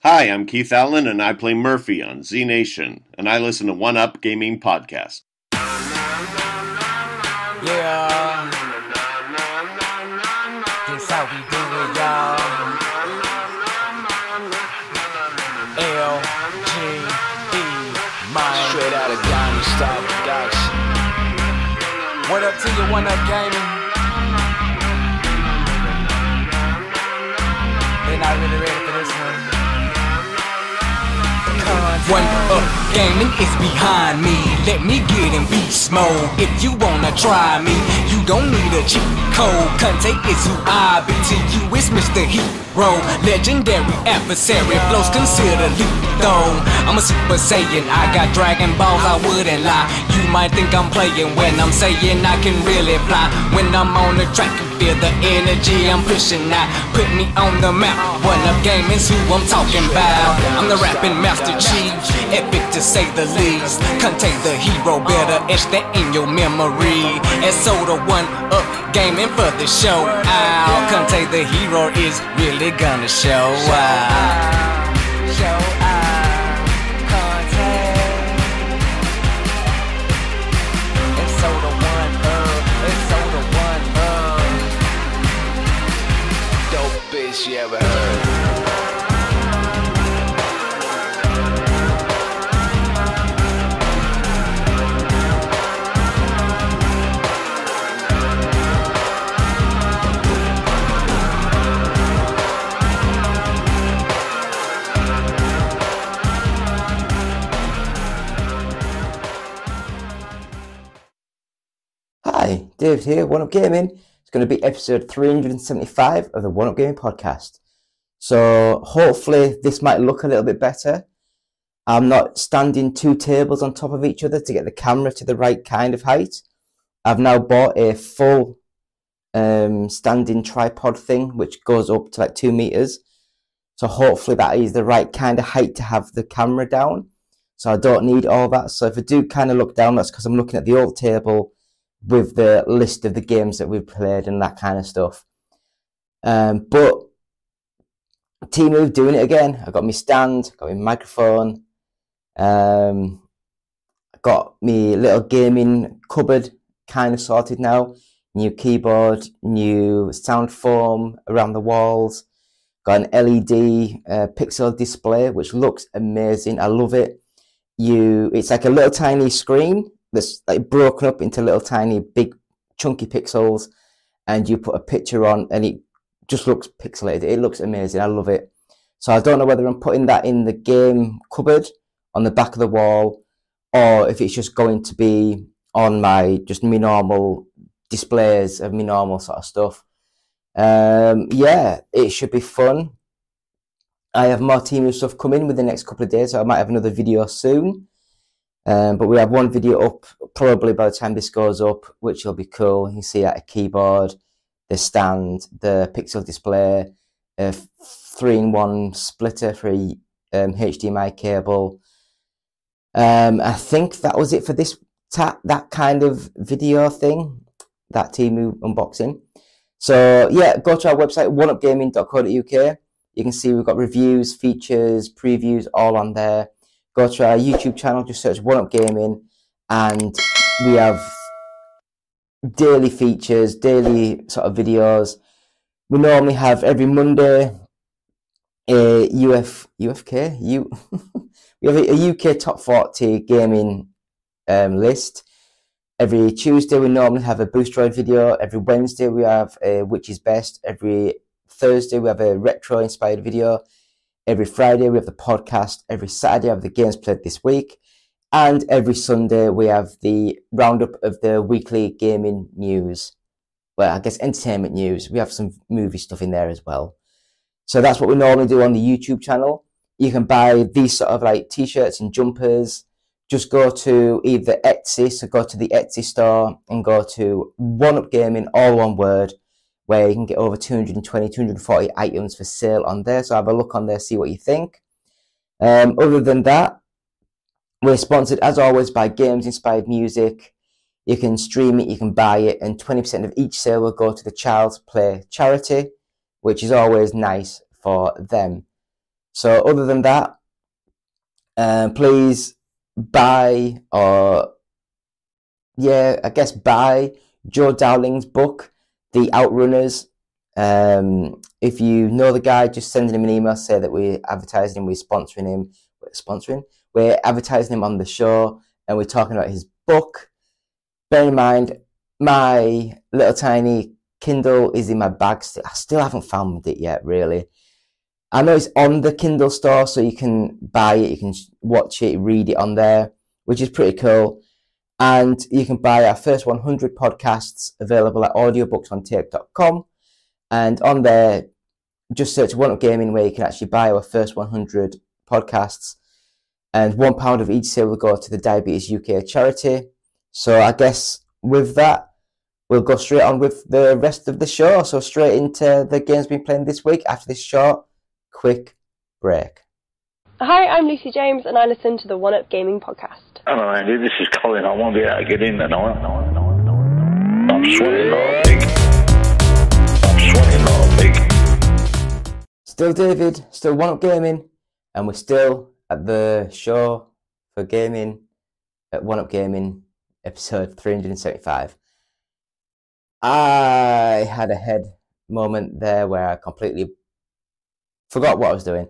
Hi, I'm Keith Allen, and I play Murphy on Z Nation, and I listen to One Up Gaming Podcast. Yeah, this how we do it, y'all. L-G-E, man. Straight out of Diamond Star Production. What up to you, One Up Gaming? They not really ready for this one. One Up Gaming is behind me. Let me get in beast mode. If you wanna try me, you don't need a cheat code. Conte is who I be. To you is Mr. Hero. Legendary adversary. Flows considered lethal. I'm a Super Saiyan. I got Dragon Balls, I wouldn't lie. You might think I'm playing when I'm saying I can really fly. When I'm on the track, you feel the energy I'm pushing out. Put me on the map. One Up Gaming's who I'm talking about. I'm the rapping Master Chief, epic to say the least. Contain the hero, better etch that in your memory. And so the One Up Gaming for the show out. Contain the hero is really gonna show out. Show out. Contain. And so the One Up. And so the One Up. Dope bitch you ever heard. Hi, Dave here, One Up Gaming. It's going to be episode 375 of the One Up Gaming podcast. So hopefully this might look a little bit better. I'm not standing two tables on top of each other to get the camera to the right kind of height. I've now bought a full standing tripod thing which goes up to like 2 meters. So hopefully that is the right kind of height to have the camera down. So I don't need all that. So if I do kind of look down, that's because I'm looking at the old table with the list of the games that we've played and that kind of stuff. But Temu doing it again. I got my stand, got my microphone, got my little gaming cupboard kind of sorted now. New keyboard, new sound foam around the walls. Got an LED pixel display which looks amazing. I love it. It's like a little tiny screen that's like broken up into little tiny big chunky pixels, and you put a picture on and it just looks pixelated. It looks amazing. I love it. So I don't know whether I'm putting that in the game cupboard on the back of the wall, or if it's just going to be on my normal displays of my normal sort of stuff. Yeah, it should be fun. I have more Temu stuff coming with the next couple of days, so I might have another video soon. But we have one video up probably by the time this goes up, which will be cool. You can see a keyboard, the stand, the pixel display, a 3-in-1 splitter for a HDMI cable. I think that was it for this that kind of video thing, that Temu unboxing. So yeah, go to our website, oneupgaming.co.uk. You can see we've got reviews, features, previews all on there. Go to our YouTube channel, just search One Up Gaming, and we have daily features, daily sort of videos. We normally have every Monday a we have a UK top 40 gaming list. Every Tuesday we normally have a Boostroid video. Every Wednesday we have a Which is Best. Every Thursday we have a retro inspired video. Every Friday we have the podcast. Every Saturday we have the games played this week. And every Sunday we have the roundup of the weekly gaming news. Well, I guess entertainment news. We have some movie stuff in there as well. So that's what we normally do on the YouTube channel. You can buy these sort of like t-shirts and jumpers. Just go to either Etsy, so go to the Etsy store and go to One Up Gaming, all one word, where you can get over 220, 240 items for sale on there. So have a look on there, see what you think. Other than that, we're sponsored, as always, by Games Inspired Music. You can stream it, you can buy it, and 20% of each sale will go to the Child's Play charity, which is always nice for them. So other than that, please buy buy Joe Dowling's book, The Outrunners. If you know the guy, just send him an email, say that we're advertising him, we're advertising him on the show, and we're talking about his book. Bear in mind, my little tiny Kindle is in my bag. I still haven't found it yet, really. I know it's on the Kindle store, so you can buy it, you can watch it, read it on there, which is pretty cool. And you can buy our first 100 podcasts available at audiobooksontape.com. And on there, just search One Up Gaming, where you can actually buy our first 100 podcasts. And £1 of each sale will go to the Diabetes UK charity. So I guess with that, we'll go straight on with the rest of the show. So straight into the games being played this week after this short, quick break. Hi, I'm Lucy James, and I listen to the One Up Gaming podcast. Hello, Andy. This is Colin. I won't be able to get in tonight. I'm sweating all big. Still David, still One Up Gaming, and we're still at the show for gaming at One Up Gaming, episode 375. I had a head moment there where I completely forgot what I was doing.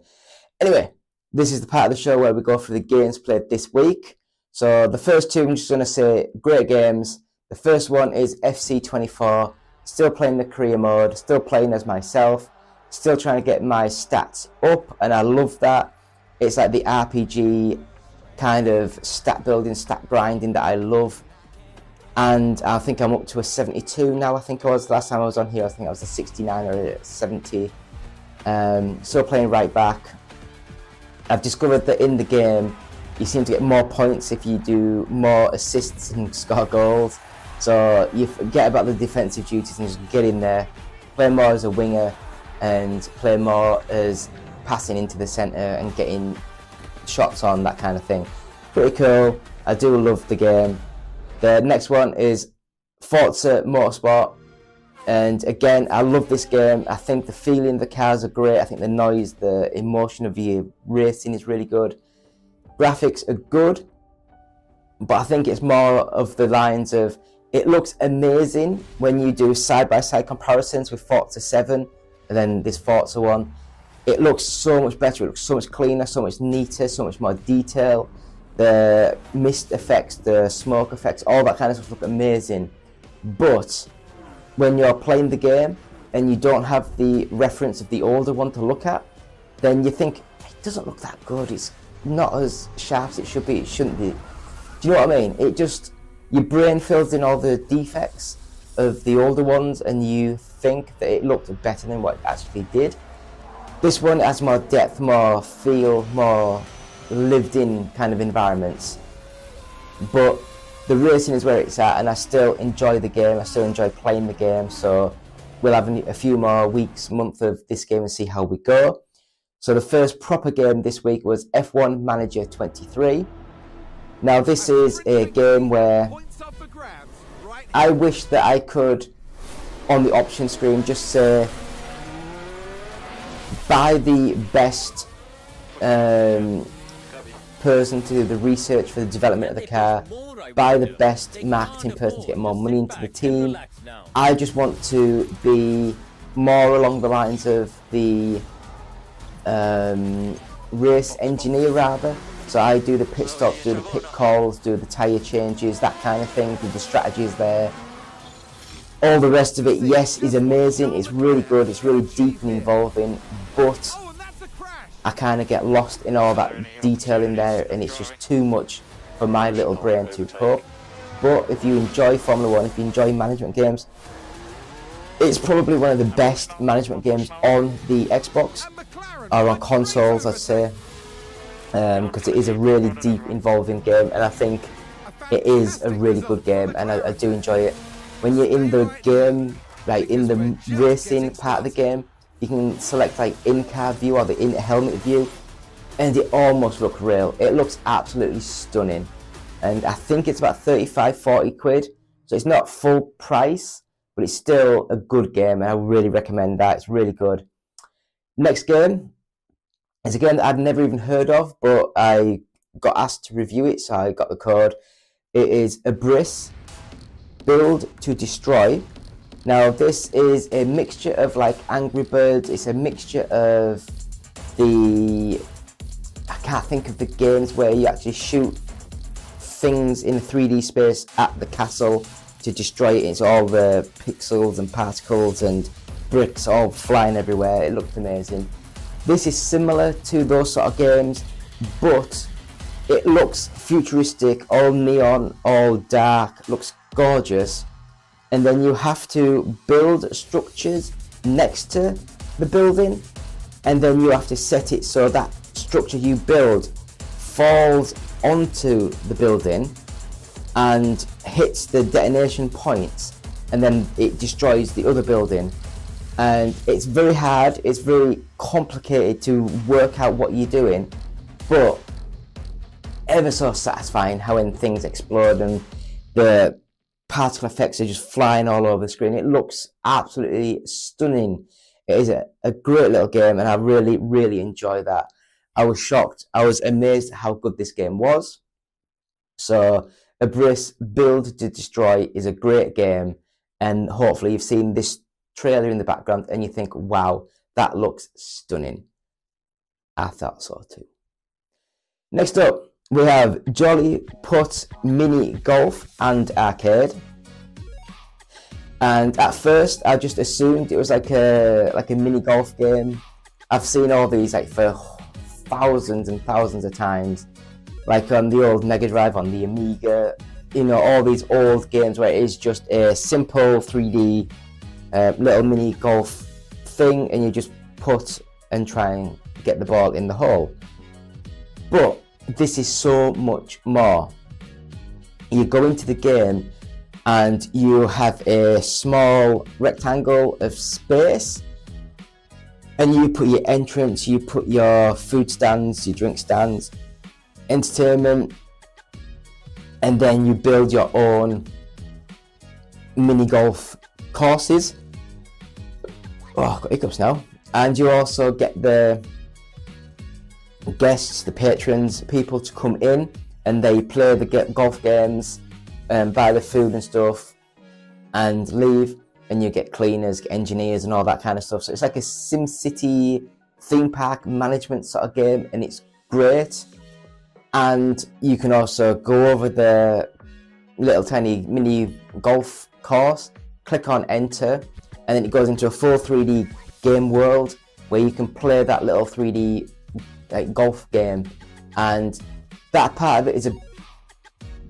Anyway, this is the part of the show where we go through the games played this week. So the first two, I'm just going to say great games. The first one is FC24. Still playing the career mode, still playing as myself, still trying to get my stats up, and I love that. It's like the RPG kind of stat building, stat grinding that I love. And I think I'm up to a 72 now. I think I was, last time I was on here, I think I was a 69 or a 70. Still playing right back. I've discovered that in the game, you seem to get more points if you do more assists and score goals. So you forget about the defensive duties and just get in there, play more as a winger, and play more as passing into the centre and getting shots on, that kind of thing. Pretty cool. I do love the game. The next one is Forza Motorsport. And again, I love this game. I think the feeling of the cars are great. I think the noise, the emotion of the racing is really good. Graphics are good, but I think it's more of the lines of, it looks amazing when you do side-by-side comparisons with Forza 7 and then this Forza one. It looks so much better, it looks so much cleaner, so much neater, so much more detail. The mist effects, the smoke effects, all that kind of stuff look amazing. But when you're playing the game and you don't have the reference of the older one to look at, then you think, it doesn't look that good, it's not as sharp as it should be, it shouldn't be. Do you know what I mean? It just, your brain fills in all the defects of the older ones and you think that it looked better than what it actually did. This one has more depth, more feel, more lived in kind of environments. But the racing is where it's at, and I still enjoy the game, I still enjoy playing the game, so we'll have a few more weeks, month of this game and see how we go. So the first proper game this week was F1 Manager 23. Now this is a game where I wish that I could, on the option screen, just say, buy the best person to do the research for the development of the car, buy the best marketing person to get more money into the team. I just want to be more along the lines of the race engineer rather. So I do the pit stops, do the pit calls, do the tyre changes, that kind of thing, do the strategies there. All the rest of it, yes, is amazing, it's really good, it's really deep and involving, but I kind of get lost in all that detail in there and it's just too much for my little brain to cope. But if you enjoy Formula 1, if you enjoy management games, it's probably one of the best management games on the Xbox, or on consoles I'd say, because it is a really deep, involving game, and I think it is a really good game, and I do enjoy it. When you're in the game, like in the racing part of the game, you can select like in-car view or the in-helmet view, and it almost looks real. It looks absolutely stunning, and I think it's about 35-40 quid, so it's not full price, but it's still a good game, and I really recommend that. It's really good. Next game It's a game that I'd never even heard of, but I got asked to review it, so I got the code. It is Abyss Build to Destroy. Now this is a mixture of like Angry Birds. It's a mixture of I can't think of the games where you actually shoot things in 3D space at the castle to destroy it. It's all the pixels and particles and bricks all flying everywhere. It looked amazing. This is similar to those sort of games, but it looks futuristic, all neon, all dark, looks gorgeous. And then you have to build structures next to the building, and then you have to set it so that structure you build falls onto the building and hits the detonation points, and then it destroys the other building. And it's very hard, it's very complicated to work out what you're doing, but ever so satisfying how when things explode and the particle effects are just flying all over the screen. It looks absolutely stunning. It is a great little game, and I really, really enjoy that. I was shocked. I was amazed at how good this game was. So Abyss Build to Destroy is a great game, and hopefully you've seen this trailer in the background and you think, wow, that looks stunning. I thought so too. Next up, we have Jolly Putt Mini Golf and Arcade. And at first I just assumed it was like a mini golf game. I've seen all these like for thousands and thousands of times, like on the old Mega Drive, on the Amiga, you know, all these old games where it is just a simple 3D little mini golf thing, and you just putt and try and get the ball in the hole. But this is so much more. You go into the game and you have a small rectangle of space, and you put your entrance, you put your food stands, your drink stands, entertainment, and then you build your own mini golf courses. Oh, I've got hiccups now. And you also get the guests, the patrons, people to come in, and they play the golf games and buy the food and stuff and leave, and you get cleaners, get engineers and all that kind of stuff. So it's like a SimCity theme park management sort of game, and it's great. And you can also go over the little tiny mini golf course, click on enter, and then it goes into a full 3D game world where you can play that little 3D like golf game. And that part of it is a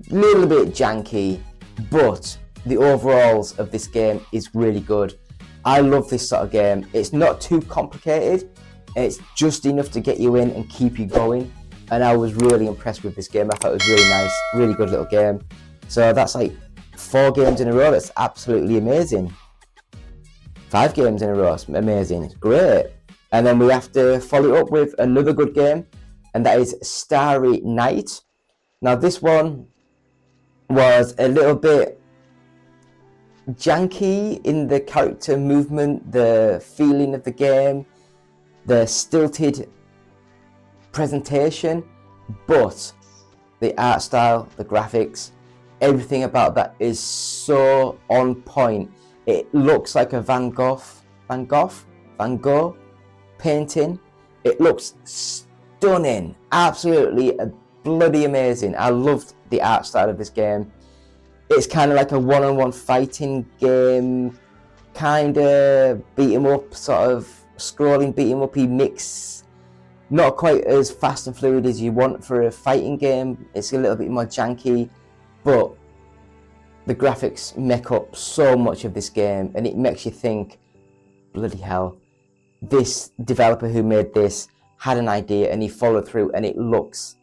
little bit janky, but the overalls of this game is really good. I love this sort of game. It's not too complicated, it's just enough to get you in and keep you going, and I was really impressed with this game. I thought it was really nice, really good little game. So that's like 4 games in a row. That's absolutely amazing. 5 games in a row, it's amazing, it's great. And then we have to follow it up with another good game, and that is Starry Night. Now this one was a little bit janky in the character movement, the feeling of the game, the stilted presentation, but the art style, the graphics, everything about that is so on point. It looks like a Van Gogh painting. It looks stunning, absolutely bloody amazing. I loved the art style of this game. It's kind of like a one-on-one fighting game, kind of beat 'em up, sort of scrolling beat 'em uppy mix. Not quite as fast and fluid as you want for a fighting game. It's a little bit more janky, but the graphics make up so much of this game, and it makes you think, bloody hell, this developer who made this had an idea and he followed through, and it looks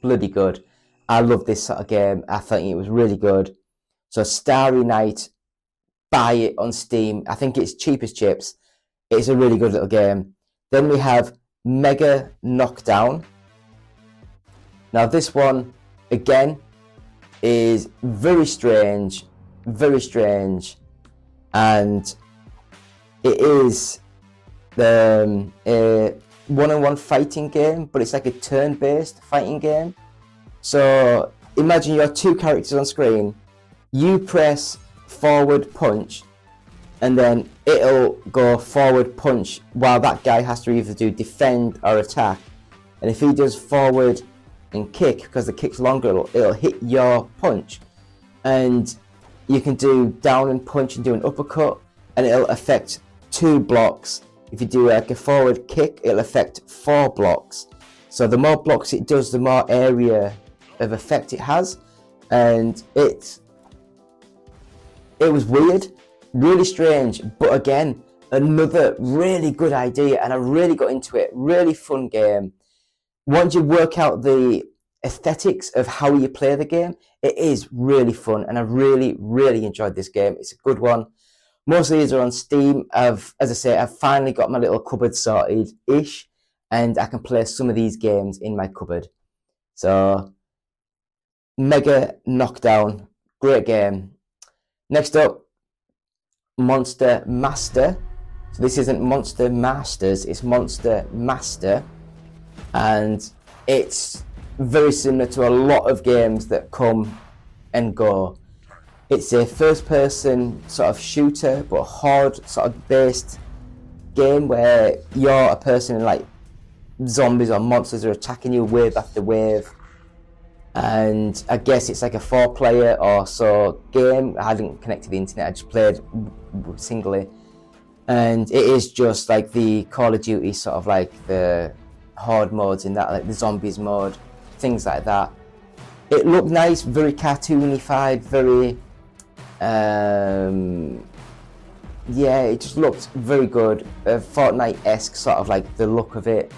bloody good. I love this sort of game. I think it was really good. So Starry Night, buy it on Steam. I think it's cheap as chips. It's a really good little game. Then we have Mega Knockdown. Now this one, again, is very strange, and it is a one-on-one fighting game, but it's like a turn-based fighting game. So imagine your two characters on screen, you press forward punch, and then it'll go forward punch while that guy has to either do defend or attack. And if he does forward and kick, because the kick's longer, it'll hit your punch. And you can do down and punch and do an uppercut, and it'll affect 2 blocks. If you do like a forward kick, it'll affect 4 blocks. So the more blocks it does, the more area of effect it has. And it was weird, really strange, but again, another really good idea, and I really got into it. Really fun game. Once you work out the aesthetics of how you play the game, it is really fun, and I really enjoyed this game. It's a good one. Most of these are on Steam. As I say, I've finally got my little cupboard sorted-ish, and I can play some of these games in my cupboard. So, Mega Knockdown, great game. Next up, Monster Master. So this isn't Monster Masters, it's Monster Master, and it's very similar to a lot of games that come and go. It's a first-person sort of shooter, but horde sort of based game where you're a person and like zombies or monsters are attacking you wave after wave. And I guess it's like a 4-player or so game. I didn't connect to the internet, I just played singly. And it is just like the Call of Duty sort of like the horde modes in that, like the zombies mode, things like that. It looked nice, very cartoonified, very yeah, it just looked very good, Fortnite-esque sort of like the look of it.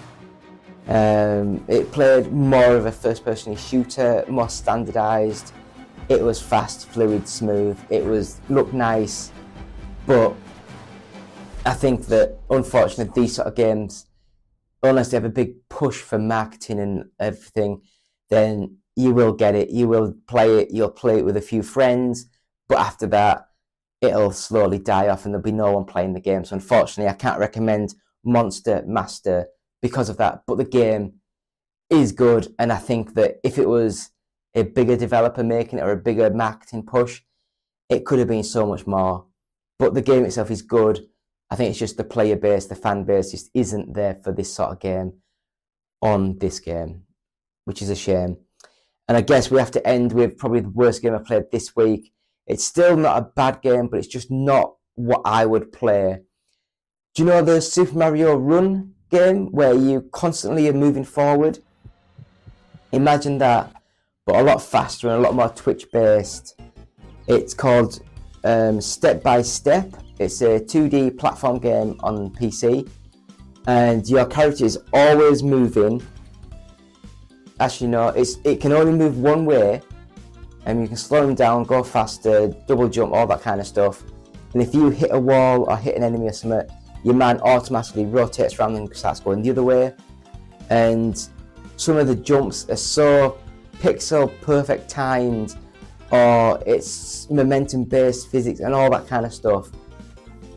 It played more of a first-person shooter, more standardized. It was fast, fluid, smooth. It looked nice, but I think that unfortunately these sort of games, unless they have a big push for marketing and everything, then you will get it, you will play it, you'll play it with a few friends, but after that it'll slowly die off and there'll be no one playing the game. So unfortunately I can't recommend Monster Master because of that, but the game is good, and I think that if it was a bigger developer making it or a bigger marketing push, it could have been so much more. But the game itself is good. I think it's just the player base, the fan base just isn't there for this sort of game on this game, which is a shame. And I guess we have to end with probably the worst game I played this week. It's still not a bad game, but it's just not what I would play. Do you know the Super Mario Run game where you constantly are moving forward? Imagine that, but a lot faster and a lot more Twitch based. It's called Step by Step. It's a 2D platform game on PC, and your character is always moving. Actually, no, it can only move one way, and you can slow him down, go faster, double jump, all that kind of stuff. And if you hit a wall or hit an enemy or something, your man automatically rotates around and starts going the other way. And some of the jumps are so pixel perfect timed, or it's momentum based physics and all that kind of stuff.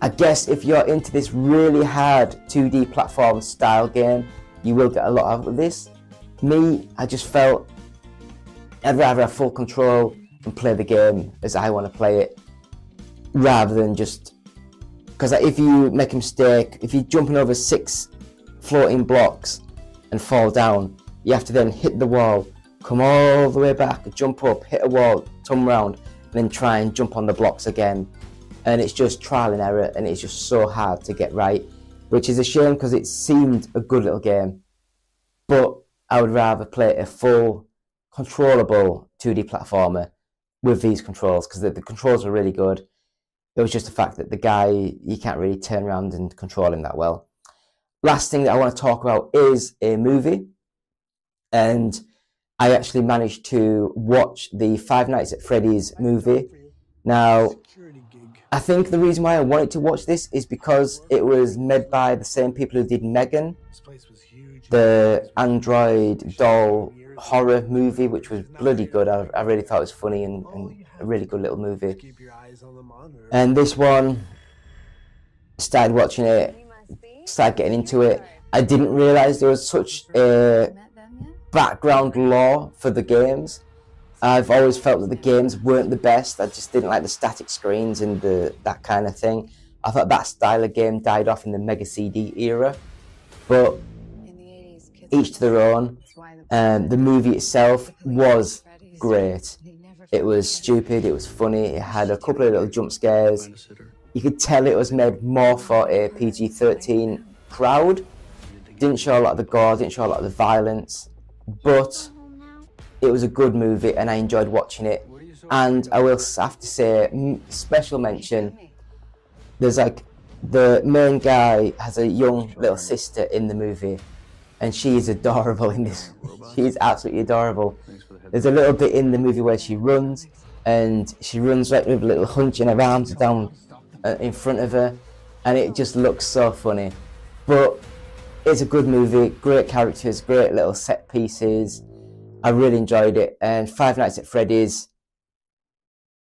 I guess if you're into this really hard 2D platform style game, you will get a lot out of this. Me, I just felt I'd rather have full control and play the game as I want to play it, rather than just, because if you make a mistake, if you're jumping over 6 floating blocks and fall down, you have to then hit the wall, come all the way back, jump up, hit a wall, turn around, and then try and jump on the blocks again. And it's just trial and error, and it's just so hard to get right, which is a shame because it seemed a good little game. But I would rather play a full, controllable 2D platformer with these controls, because the controls are really good. It was just the fact that the guy, you can't really turn around and control him that well. Last thing that I want to talk about is a movie. And I actually managed to watch the Five Nights at Freddy's movie. Now, I think the reason why I wanted to watch this is because it was made by the same people who did Megan, the android doll horror movie, which was bloody good. I really thought it was funny and a really good little movie. And this one, started watching it, started getting into it. I didn't realise there was such a background lore for the games. I've always felt that the games weren't the best. I just didn't like the static screens and that kind of thing. I thought that style of game died off in the Mega CD era. But each to their own. The movie itself was great. It was stupid, it was funny, it had a couple of little jump scares. You could tell it was made more for a PG-13 crowd. Didn't show a lot of the gore, didn't show a lot of the violence, but it was a good movie and I enjoyed watching it. And I will have to say, special mention, there's like, the main guy has a young little sister in the movie, and she is adorable in this. She is absolutely adorable. There's a little bit in the movie where she runs, and she runs right with a little hunch and her arms down in front of her, and it just looks so funny. But it's a good movie, great characters, great little set pieces. I really enjoyed it. And Five Nights at Freddy's,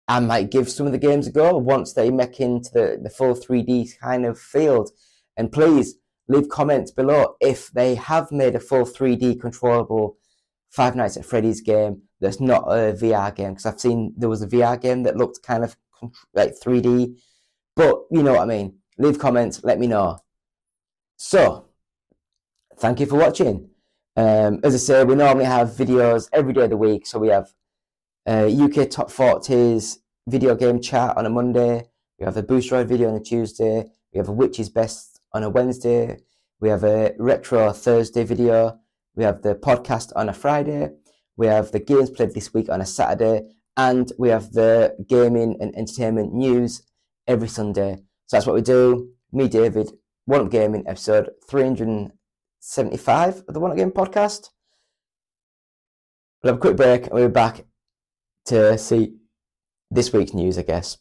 I might give some of the games a go once they make into the full 3D kind of field. And please leave comments below if they have made a full 3D controllable Five Nights at Freddy's game that's not a VR game. Because I've seen there was a VR game that looked kind of like 3D. But you know what I mean. Leave comments, let me know. So, thank you for watching. As I say, we normally have videos every day of the week. So we have UK Top 40s video game chat on a Monday. We have a Boosteroid video on a Tuesday. We have a Witch's Best on a Wednesday. We have a Retro Thursday video. We have the podcast on a Friday. We have the games played this week on a Saturday. And we have the gaming and entertainment news every Sunday. So that's what we do. Me, David, One Up Gaming, episode 375 of the One Up Gaming podcast. We'll have a quick break and we'll be back to see this week's news, I guess.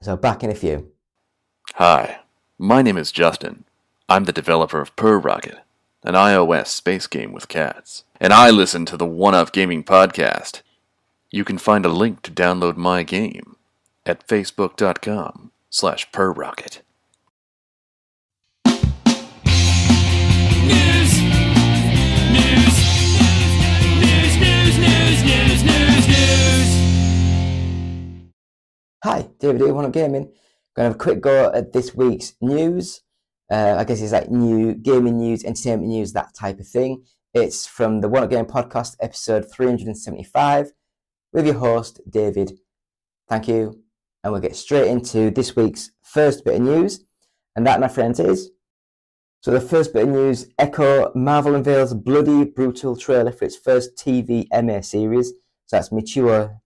So back in a few. Hi, my name is Justin. I'm the developer of Purr Rocket, an iOS space game with cats. And I listen to the One Up Gaming podcast. You can find a link to download my game at facebook.com/purrrocket. Hi, David here, One Up Gaming. Gonna have a quick go at this week's news. I guess it's like new gaming news, entertainment news, that type of thing. It's from the One Up Gaming podcast, episode 375, with your host, David. Thank you. And we'll get straight into this week's first bit of news. And that, my friends, is... So the first bit of news, Echo, Marvel unveils a bloody, brutal trailer for its first TV MA series. So that's mature,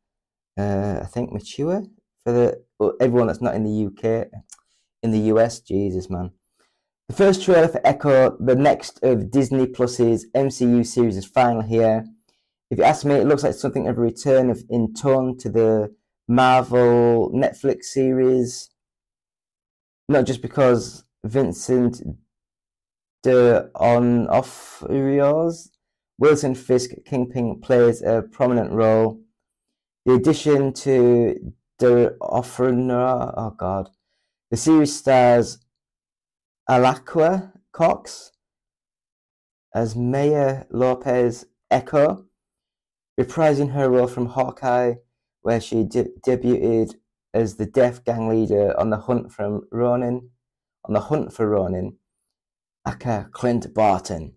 I think mature? For everyone that's not in the UK, in the US, Jesus, man. The first trailer for Echo, the next of Disney Plus's MCU series, is finally here. If you ask me, it looks like something of a return in tone to the Marvel Netflix series. Not just because Vincent D'Onofrio's Wilson Fisk Kingpin plays a prominent role. The addition to D'Onofrio, oh god. The series stars Alaqua Cox as Maya Lopez Echo, reprising her role from Hawkeye, where she debuted as the deaf gang leader on the hunt for Ronin, aka Clint Barton.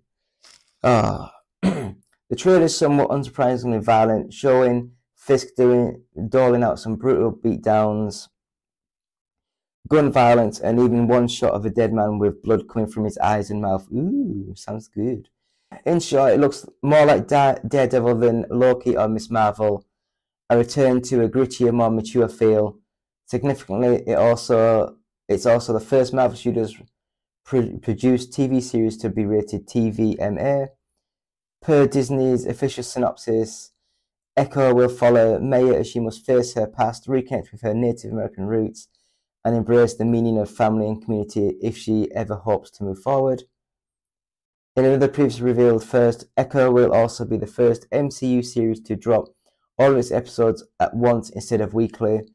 The trailer is somewhat unsurprisingly violent, showing Fisk doling out some brutal beatdowns, gun violence, and even one shot of a dead man with blood coming from his eyes and mouth. Ooh, sounds good. In short, it looks more like Daredevil than Loki or Miss Marvel. A return to a grittier, more mature feel. Significantly, it's also the first Marvel Studios produced TV series to be rated TVMA. Per Disney's official synopsis, Echo will follow Maya as she must face her past, reconnect with her Native American roots, and embrace the meaning of family and community if she ever hopes to move forward. In another previously revealed first, Echo will also be the first MCU series to drop all of its episodes at once instead of weekly,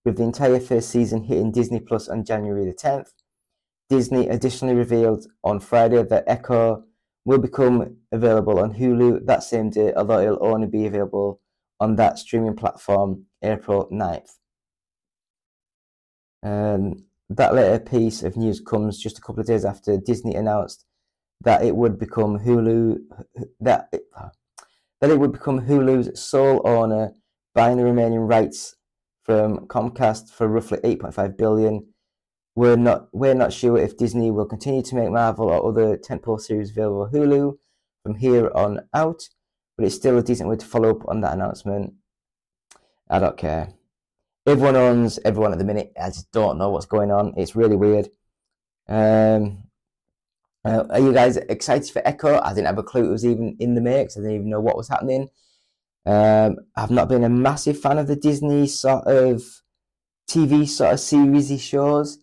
with the entire first season hitting Disney Plus on January the 10th. Disney additionally revealed on Friday that Echo will become available on Hulu that same day, although it'll only be available on that streaming platform April 9th. That later piece of news comes just a couple of days after Disney announced that it would become that it would become Hulu's sole owner, buying the remaining rights from Comcast for roughly $8.5 billion. We're not sure if Disney will continue to make Marvel or other tentpole series available on Hulu from here on out, but it's still a decent way to follow up on that announcement. I don't care. Everyone owns everyone at the minute. I just don't know what's going on. It's really weird. Are you guys excited for Echo? I didn't have a clue it was even in the mix. I didn't even know what was happening. I've not been a massive fan of the Disney sort of TV sort of seriesy shows.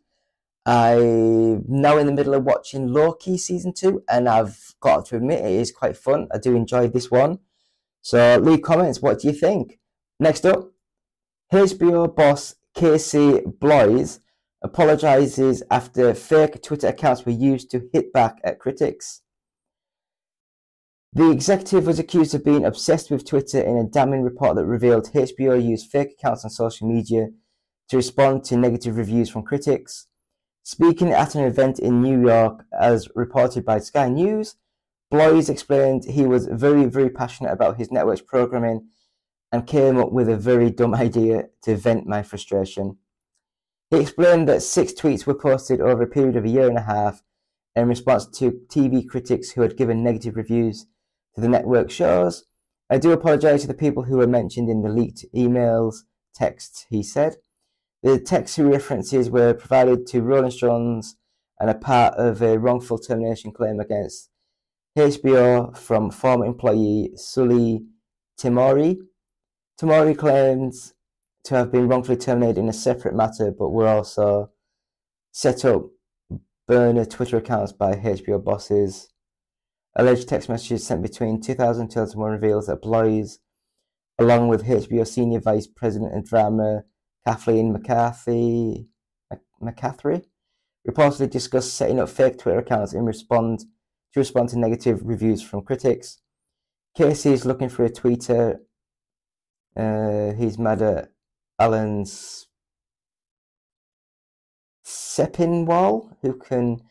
I'm now in the middle of watching Loki season 2, and I've got to admit it is quite fun. I do enjoy this one. So leave comments. What do you think? Next up, HBO boss Casey Bloys apologizes after fake Twitter accounts were used to hit back at critics. The executive was accused of being obsessed with Twitter in a damning report that revealed HBO used fake accounts on social media to respond to negative reviews from critics. Speaking at an event in New York, as reported by Sky News, Bloys explained he was very, very passionate about his network's programming and came up with a very dumb idea to vent my frustration. He explained that 6 tweets were posted over a period of a year and a half in response to TV critics who had given negative reviews to the network shows. I do apologize to the people who were mentioned in the leaked emails, texts, he said. The text references were provided to Rolling Stones and are part of a wrongful termination claim against HBO from former employee Sully Timori. Timori claims to have been wrongfully terminated in a separate matter, but were also set up burner Twitter accounts by HBO bosses. Alleged text messages sent between 2000 and 2001 reveals that Bloys, along with HBO Senior Vice President of Drama Kathleen McCarthy, reportedly discussed setting up fake Twitter accounts to respond to negative reviews from critics. Casey is looking for a tweeter. He's mad at Alan Sepinwall, who can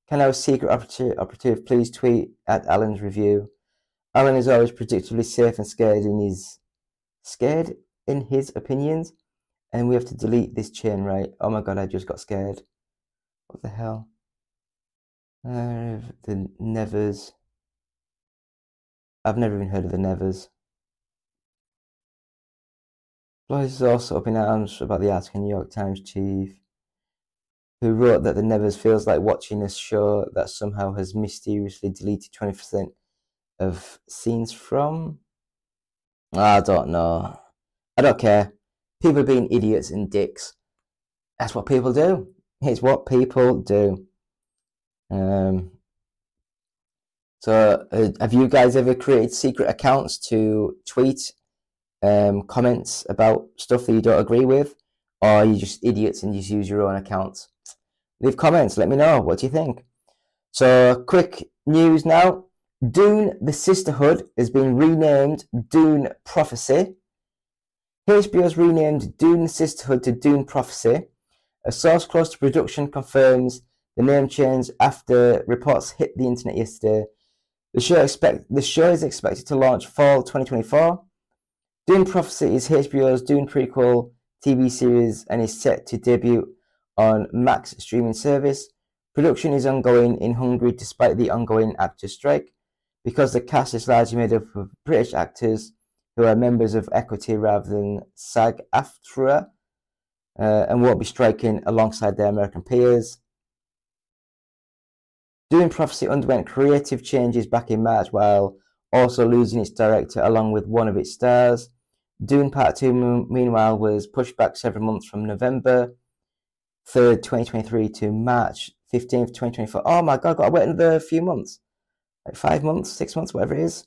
our secret operative please tweet at Alan's review. Alan is always predictably safe and scared in his opinions, and we have to delete this chain, right? Oh my god, I just got scared. What the hell? The Nevers. I've never even heard of the Nevers. Bloys is also up in arms about the article New York Times chief, who wrote that the Nevers feels like watching a show that somehow has mysteriously deleted 20% of scenes from. I don't know. I don't care. People are being idiots and dicks. That's what people do. It's what people do. So, have you guys ever created secret accounts to tweet comments about stuff that you don't agree with? Or are you just idiots and just use your own accounts? Leave comments. Let me know. What do you think? So, quick news now. Dune the Sisterhood has been renamed Dune Prophecy. HBO's renamed Dune Sisterhood to Dune Prophecy. A source close to production confirms the name change after reports hit the internet yesterday. The show is expected to launch fall 2024. Dune Prophecy is HBO's Dune prequel TV series and is set to debut on Max streaming service. Production is ongoing in Hungary despite the ongoing actors' strike, because the cast is largely made up of British actors who are members of Equity rather than SAG-AFTRA, and won't be striking alongside their American peers. Dune Prophecy underwent creative changes back in March while also losing its director along with one of its stars. Dune Part 2, meanwhile, was pushed back several months from November 3rd, 2023 to March 15th, 2024. Oh my god, I've got to wait another few months. Like 5 months, 6 months, whatever it is.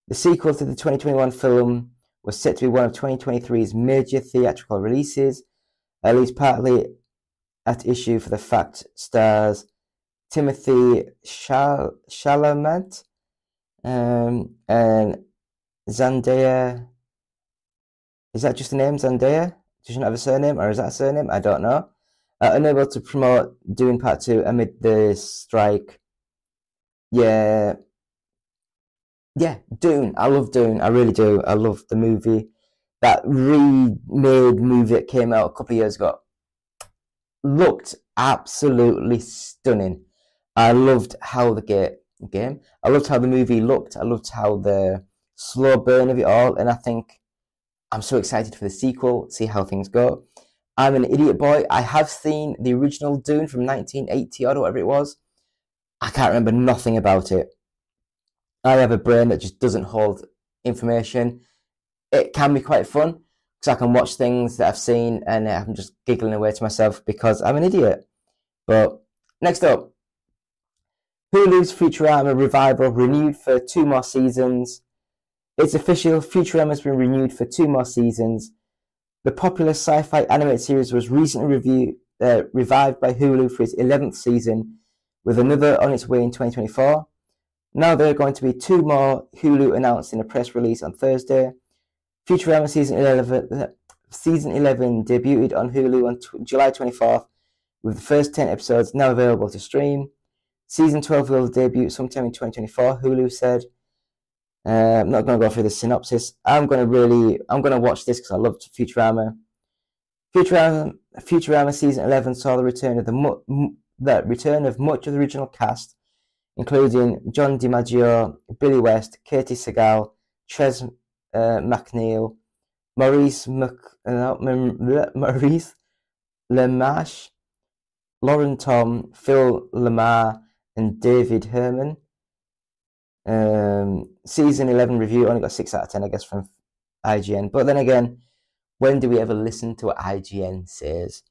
The sequel to the 2021 film was set to be one of 2023's major theatrical releases, at least partly at issue for the fact stars Timothy Chalamet, and Zendaya. Is that just a name, Zendaya? Does she not have a surname, or is that a surname? I don't know. Unable to promote Dune Part 2 amid the strike. Yeah, Dune. I love Dune. I really do. I love the movie. That remade movie that came out a couple of years ago looked absolutely stunning. I loved how the game. I loved how the movie looked. I loved how the slow burn of it all, and I think I'm so excited for the sequel. See how things go. I'm an idiot boy. I have seen the original Dune from 1980 or whatever it was. I can't remember nothing about it. I have a brain that just doesn't hold information. It can be quite fun because I can watch things that I've seen and I'm just giggling away to myself because I'm an idiot. But next up, Hulu's Futurama revival renewed for 2 more seasons. It's official, Futurama has been renewed for 2 more seasons. The popular sci-fi animated series was recently revived by Hulu for its 11th season, with another on its way in 2024. Now there are going to be 2 more, Hulu announced in a press release on Thursday. Futurama Season 11 debuted on Hulu on July 24th, with the first 10 episodes now available to stream. Season 12 will debut sometime in 2024, Hulu said. I'm not going to go through the synopsis. I'm going to watch this because I loved Futurama. Futurama Season 11 saw the return of much of the original cast, including John DiMaggio, Billy West, Katie Sagal, Trez MacNeille, Maurice LeMarche, Lauren Tom, Phil Lamar, and David Herman. Season 11 review only got 6 out of 10, I guess, from IGN. But then again, when do we ever listen to what IGN says?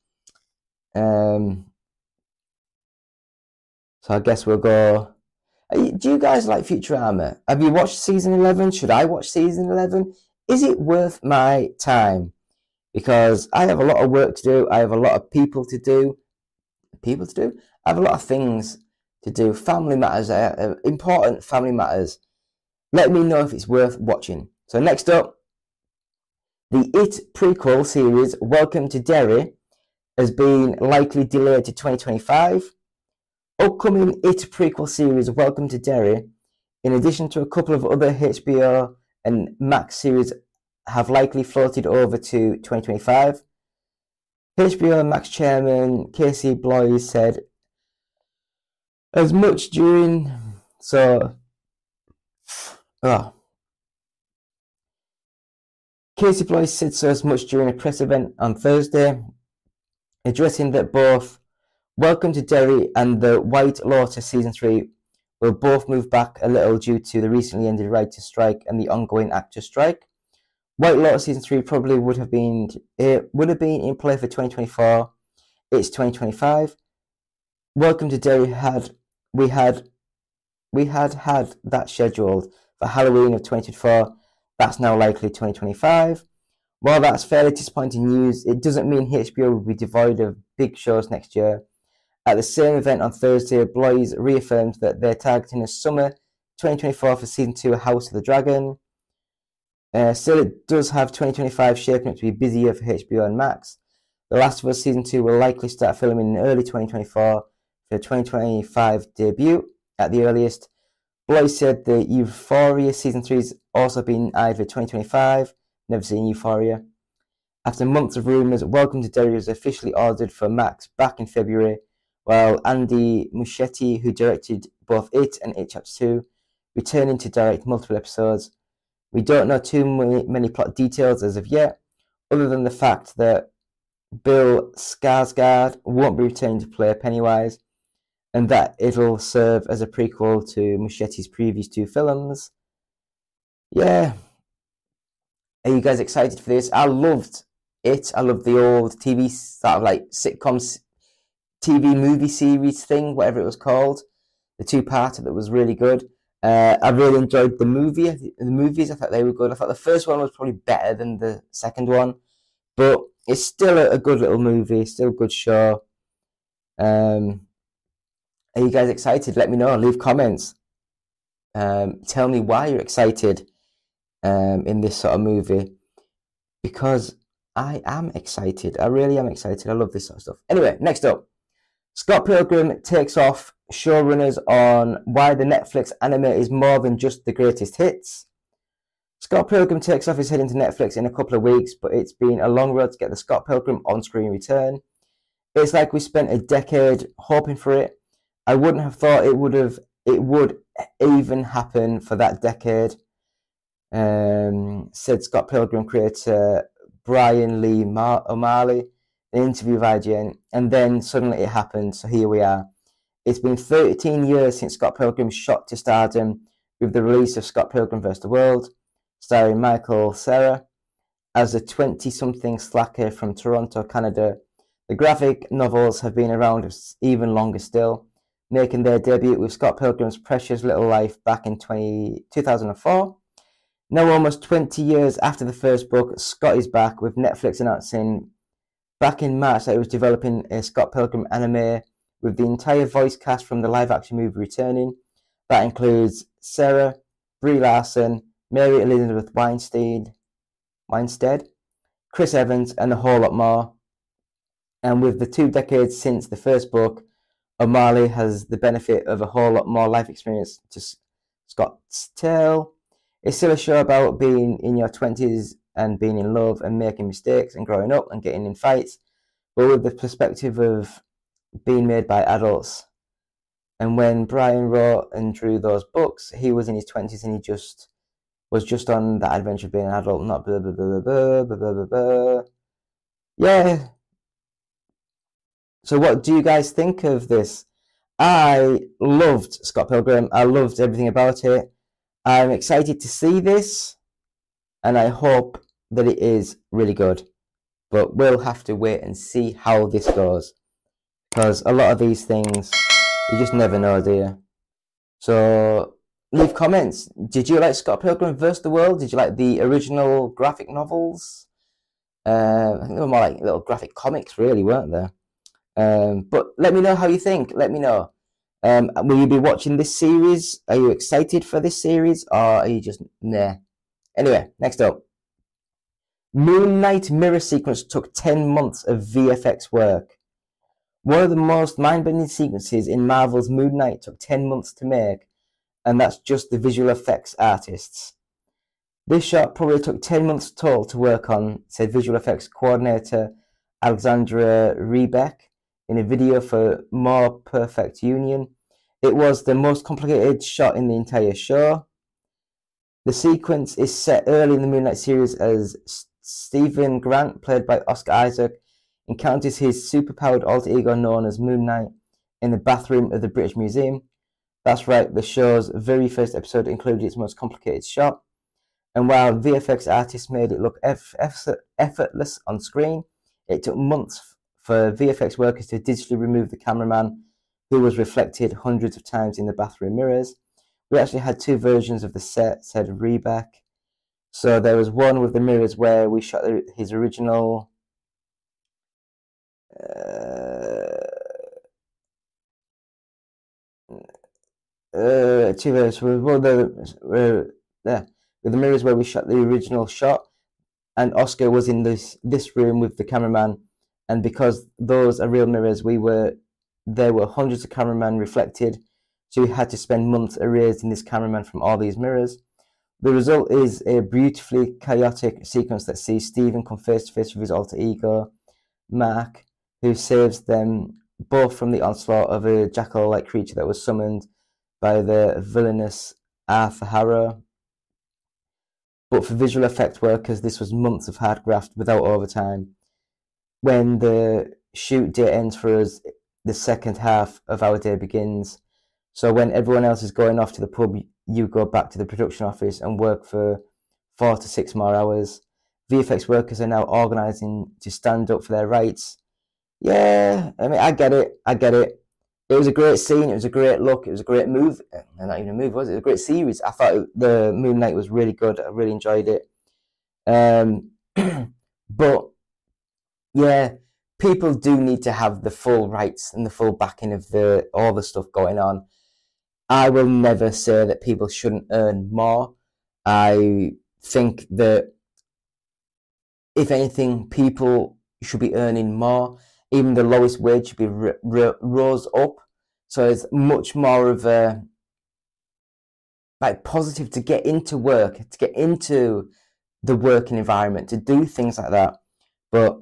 So I guess we'll go. Do you guys like Futurama? Have you watched season 11? Should I watch season 11? Is it worth my time? Because I have a lot of work to do. I have a lot of people to do. I have a lot of things to do. Family matters, important family matters. Let me know if it's worth watching. So next up, the It prequel series, Welcome to Derry, has been likely delayed to 2025. Upcoming It prequel series, Welcome to Derry, in addition to a couple of other HBO and Max series, have likely floated over to 2025. HBO and Max chairman Casey Bloys said as much during Casey Bloys said so as much during a press event on Thursday, addressing that both Welcome to Derry and The White Lotus Season 3 will both move back a little due to the recently ended writer's strike and the ongoing actor strike. White Lotus Season 3 probably would have been in play for 2024. It's 2025. Welcome to Derry we had that scheduled for Halloween of 2024. That's now likely 2025. While that's fairly disappointing news, it doesn't mean HBO will be devoid of big shows next year. At the same event on Thursday, Bloys reaffirmed that they're targeting a summer 2024 for Season 2 of House of the Dragon. Still, it does have 2025 shaping up to be busier for HBO and Max. The Last of Us Season 2 will likely start filming in early 2024 for a 2025 debut at the earliest. Bloys said the Euphoria Season 3 has also been eyed for 2025. Never seen Euphoria. After months of rumours, Welcome to Derry was officially ordered for Max back in February, while Andy Muschietti, who directed both It and It Chapter 2, returning to direct multiple episodes. We don't know too many plot details as of yet, other than the fact that Bill Skarsgård won't be returning to play Pennywise, and that it'll serve as a prequel to Muschietti's previous 2 films. Yeah. Are you guys excited for this? I loved It. I loved the old TV sort of like sitcoms, TV movie series thing, whatever it was called. The 2-parter that was really good. I really enjoyed the movies. I thought they were good. I thought the first one was probably better than the second one, but it's still a good little movie, still a good show. Are you guys excited? Let me know. Leave comments. Tell me why you're excited in this sort of movie, because I am excited. I really am excited. I love this sort of stuff. Anyway, next up, Scott Pilgrim takes off showrunners on why the Netflix anime is more than just the greatest hits. Scott Pilgrim takes off his heading to Netflix in a couple of weeks, but it's been a long road to get the Scott Pilgrim on-screen return. It's like we spent a decade hoping for it. I wouldn't have thought it would even happen for that decade, said Scott Pilgrim creator Brian Lee O'Malley in an interview with IGN, and then suddenly it happened, so here we are. It's been 13 years since Scott Pilgrim shot to stardom with the release of Scott Pilgrim vs. the World, starring Michael Cera as a 20-something slacker from Toronto, Canada. The graphic novels have been around even longer still, making their debut with Scott Pilgrim's Precious Little Life back in 2004. Now, almost 20 years after the first book, Scott is back, with Netflix announcing back in March that it was developing a Scott Pilgrim anime with the entire voice cast from the live-action movie returning. That includes Sarah, Brie Larson, Mary Elizabeth Winstead, Chris Evans, and a whole lot more. And with the 2 decades since the first book, O'Malley has the benefit of a whole lot more life experience to Scott's tale. It's still a show about being in your 20s and being in love and making mistakes and growing up and getting in fights, but with the perspective of being made by adults. And when Brian wrote and drew those books, he was in his 20s and he was just on that adventure of being an adult, not blah, blah, blah, blah, blah, blah, blah, blah. Yeah. So what do you guys think of this? I loved Scott Pilgrim. I loved everything about it. I'm excited to see this, and I hope that it is really good. But we'll have to wait and see how this goes, because a lot of these things, you just never know, do you? So leave comments. Did you like Scott Pilgrim vs. the World? Did you like the original graphic novels? I think they were more like little graphic comics, really, weren't they? But let me know how you think. Let me know. Will you be watching this series? Are you excited for this series, or are you just nah? Anyway, next up. Moon Knight mirror sequence took 10 months of VFX work. One of the most mind-bending sequences in Marvel's Moon Knight took 10 months to make, and that's just the visual effects artists. This shot probably took 10 months total to work on, said visual effects coordinator Alexandra Rebeck in a video for More Perfect Union. It was the most complicated shot in the entire show. The sequence is set early in the Moon Knight series as Stephen Grant, played by Oscar Isaac, encounters his superpowered alter ego known as Moon Knight in the bathroom of the British Museum. That's right, the show's very first episode included its most complicated shot. And while VFX artists made it look effortless on screen, it took months for VFX workers to digitally remove the cameraman, who was reflected hundreds of times in the bathroom mirrors. We actually had 2 versions of the set, said Rebeck. So there was one with the mirrors where we shot his original 2 versions. With the mirrors where we shot the original shot, and Oscar was in this room with the cameraman. And because those are real mirrors, there were hundreds of cameramen reflected, so we had to spend months erasing this cameraman from all these mirrors. The result is a beautifully chaotic sequence that sees Stephen come face to face with his alter ego, Mark, who saves them both from the onslaught of a jackal-like creature that was summoned by the villainous Arthur Harrow. But for visual effect workers, this was months of hard graft without overtime. When the shoot day ends for us, the second half of our day begins. So when everyone else is going off to the pub, you go back to the production office and work for 4 to 6 more hours. VFX workers are now organising to stand up for their rights. Yeah, I mean, I get it. It was a great scene. It was a great look. It was a great move. Not even a move, was it? It was a great series. I thought the Moon Knight was really good. I really enjoyed it. But yeah, people do need to have the full rights and the full backing of all the stuff going on. I will never say that people shouldn't earn more. I think that, if anything, people should be earning more. Even the lowest wage should be rose up. So it's much more of a positive to get into work, to get into the working environment, to do things like that. But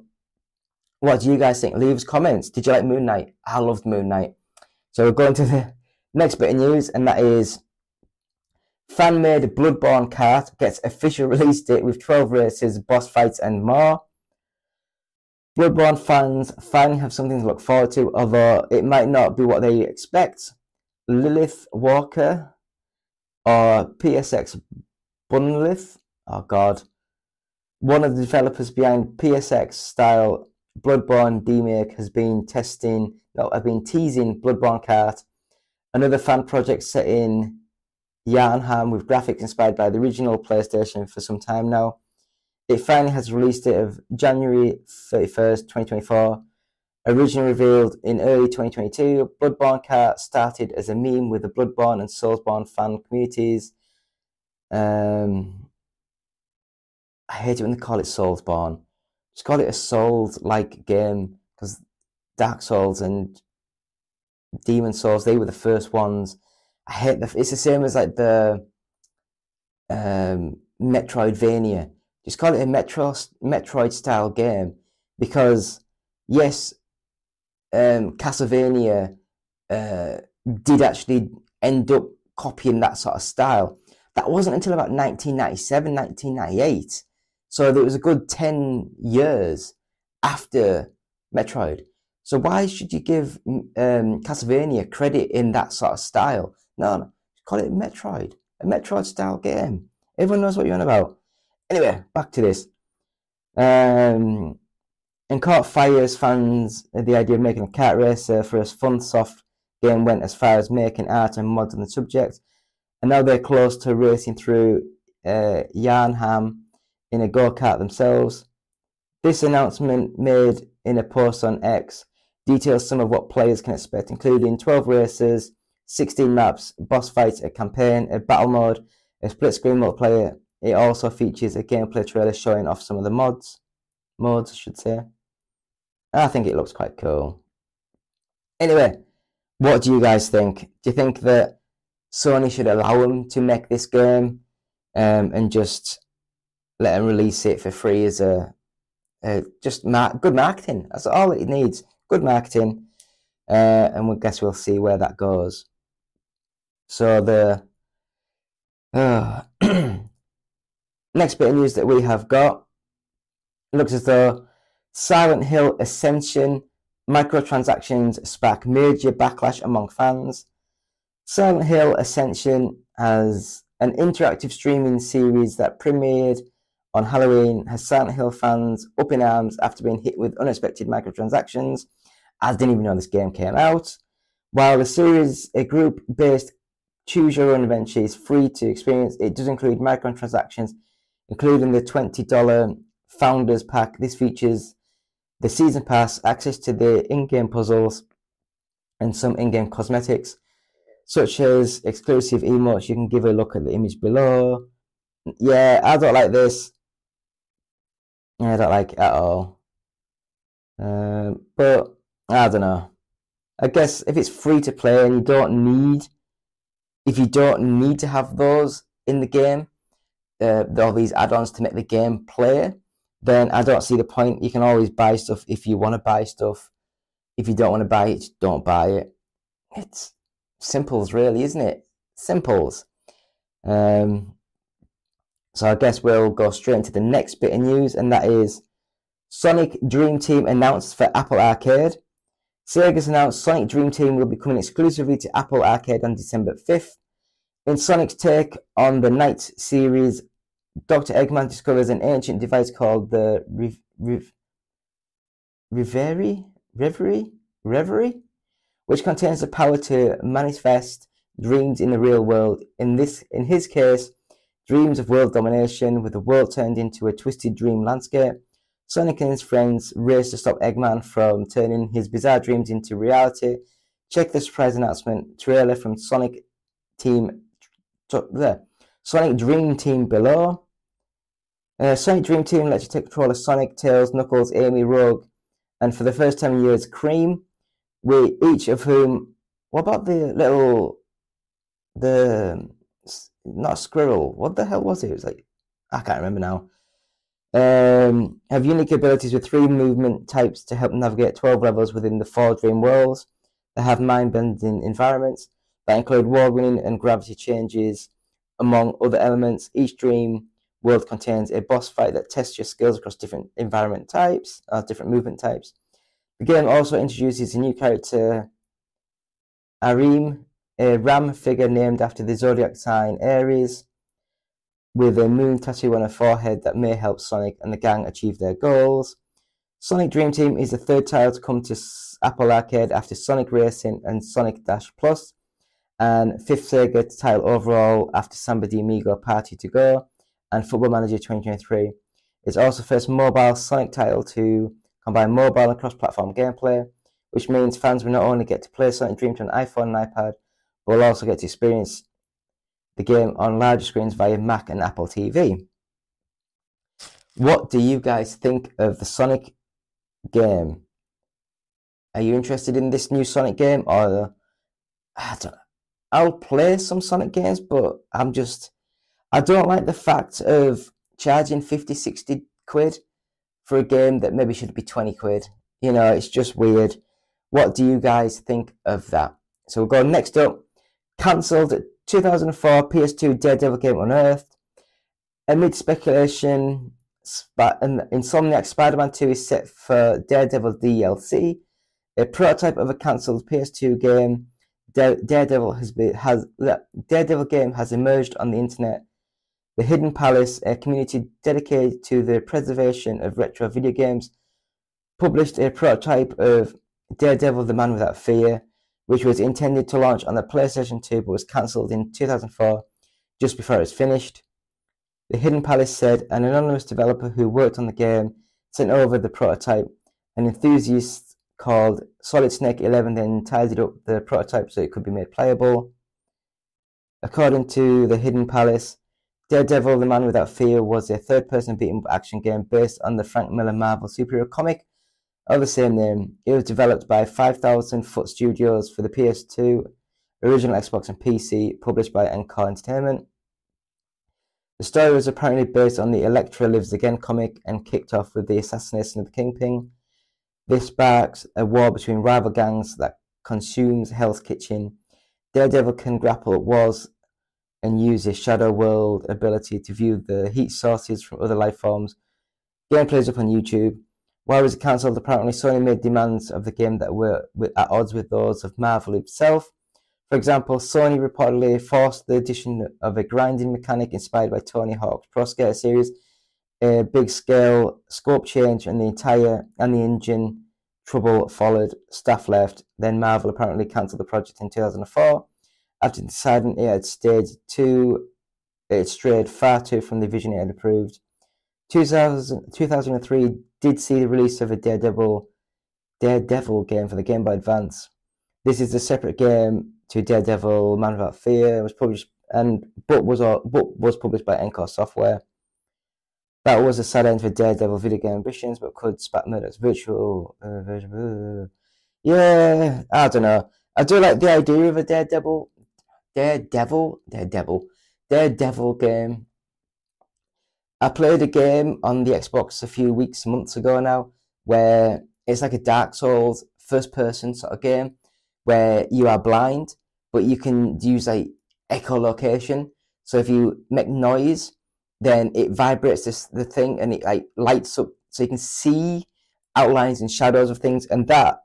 what do you guys think? Leave us comments. Did you like Moon Knight? I loved Moon Knight. So we're going to the next bit of news, and that is fan-made Bloodborne kart gets official release date with 12 races, boss fights, and more. Bloodborne fans finally have something to look forward to, although it might not be what they expect. Lilith Walker, or PSX Bunlith, oh god, one of the developers behind PSX-style Bloodborne remake, have been teasing Bloodborne kart, another fan project set in Yarnham with graphics inspired by the original PlayStation for some time now. It finally has a release date of January 31st, 2024. Originally revealed in early 2022, Bloodborne kart started as a meme with the Bloodborne and Soulsborne fan communities. I hate it when they call it Soulsborne. Just call it a Souls-like game, because Dark Souls and Demon Souls, they were the first ones. I hate it's the same as like the Metroidvania. Just call it a Metroid style game, because yes, Castlevania did actually end up copying that sort of style. That wasn't until about 1997, 1998. So there was a good 10 years after Metroid. So why should you give Castlevania credit in that sort of style? No, call it Metroid, a Metroid style game. Everyone knows what you're on about. Anyway, back to this. And caught fires fans the idea of making a kart racer for a FunSoft game went as far as making art and mods on the subject, and now they're close to racing through Yarnham in a go-kart themselves. This announcement, made in a post on X, details some of what players can expect, including 12 races, 16 maps, boss fights, a campaign, a battle mode, a split-screen multiplayer. It also features a gameplay trailer showing off some of the modes, I should say. I think it looks quite cool. Anyway, what do you guys think? Do you think that Sony should allow them to make this game and just let them release it for free as good marketing? That's all it needs. Good marketing. And we guess we'll see where that goes. So the next bit of news that we have got, looks as though Silent Hill Ascension microtransactions spark major backlash among fans. Silent Hill Ascension, as an interactive streaming series that premiered on Halloween, has Silent Hill fans up in arms after being hit with unexpected microtransactions. I didn't even know this game came out. While the series, a group-based choose-your-own adventure, is free to experience, it does include microtransactions, including the $20 Founders Pack. This features the Season Pass, access to the in-game puzzles, and some in-game cosmetics, such as exclusive emotes. You can give a look at the image below. Yeah, I don't like this. I don't like it at all. But I don't know. I guess if it's free to play and you don't need to have those in the game, all these add-ons to make the game play, then I don't see the point. You can always buy stuff if you want to buy stuff. If you don't want to buy it, just don't buy it. It's simples, really, isn't it? Simples. So I guess we'll go straight into the next bit of news, and that is Sonic Dream Team announced for Apple Arcade. Sega's announced Sonic Dream Team will be coming exclusively to Apple Arcade on December 5th. In Sonic's take on the Night series, Dr. Eggman discovers an ancient device called the Reverie, which contains the power to manifest dreams in the real world. In his case, dreams of world domination, with the world turned into a twisted dream landscape. Sonic and his friends race to stop Eggman from turning his bizarre dreams into reality. Check the surprise announcement trailer from Sonic Dream Team below. Sonic Dream Team lets you take control of Sonic, Tails, Knuckles, Amy, Rogue, and for the first time in years, Cream, with each of whom... What about not Squirrel, what the hell was it? It was like, I can't remember now. Have unique abilities with 3 movement types to help navigate 12 levels within the 4 dream worlds. They have mind-bending environments that include wall-running and gravity changes, among other elements. Each dream world contains a boss fight that tests your skills across different environment types, different movement types. The game also introduces a new character, Arim, a ram figure named after the zodiac sign Aries, with a moon tattoo on her forehead that may help Sonic and the gang achieve their goals. Sonic Dream Team is the 3rd title to come to Apple Arcade after Sonic Racing and Sonic Dash Plus, and 5th Sega title overall after Samba de Amigo Party to Go and Football Manager 2023. It's also the first mobile Sonic title to combine mobile and cross-platform gameplay, which means fans will not only get to play Sonic Dream Team on iPhone and iPad, but will also get to experience the game on larger screens via Mac and Apple TV. What do you guys think of the Sonic game? Are you interested in this new Sonic game? Or I'll play some Sonic games, but I don't like the fact of charging 50, 60 quid for a game that maybe should be 20 quid. You know, it's just weird. What do you guys think of that? So we'll go next up. Cancelled 2004 PS2 Daredevil game unearthed. Amid speculation, Insomniac Spider-Man 2 is set for Daredevil DLC. A prototype of a cancelled PS2 game, Daredevil game has emerged on the internet. The Hidden Palace, a community dedicated to the preservation of retro video games, published a prototype of Daredevil the Man Without Fear, which was intended to launch on the PlayStation 2 but was cancelled in 2004, just before it was finished. The Hidden Palace said an anonymous developer who worked on the game sent over the prototype. An enthusiast called Solid Snake 11 then tidied up the prototype so it could be made playable. According to the Hidden Palace, Daredevil the Man Without Fear was a third-person beat-em-up action game based on the Frank Miller Marvel superhero comic of the same name. It was developed by 5,000 Foot Studios for the PS2, original Xbox and PC, published by Encore Entertainment. The story was apparently based on the Elektra Lives Again comic and kicked off with the assassination of the Kingpin. This sparks a war between rival gangs that consumes Hell's Kitchen. Daredevil can grapple at wars and use his Shadow World ability to view the heat sources from other life forms. Gameplay is up on YouTube. While it was cancelled, apparently Sony made demands of the game that were at odds with those of Marvel itself. For example, Sony reportedly forced the addition of a grinding mechanic inspired by Tony Hawk's Pro Skater series, a big-scale scope change, and the engine trouble followed. Staff left. Then Marvel apparently cancelled the project in 2004 after deciding it had strayed far too from the vision it had approved. 2003 did see the release of a Daredevil game for the Game Boy Advance. This is a separate game to Daredevil Man Without Fear. It was published but was published by Encore Software. That was a sad end for Daredevil video game ambitions, but could spark Murdoch's virtual version. Yeah, I don't know. I do like the idea of a Daredevil game. I played a game on the Xbox a few months ago now, where it's like a Dark Souls first-person sort of game, where you are blind, but you can use like echolocation. So if you make noise, then it vibrates the thing and it like lights up, so you can see outlines and shadows of things. And that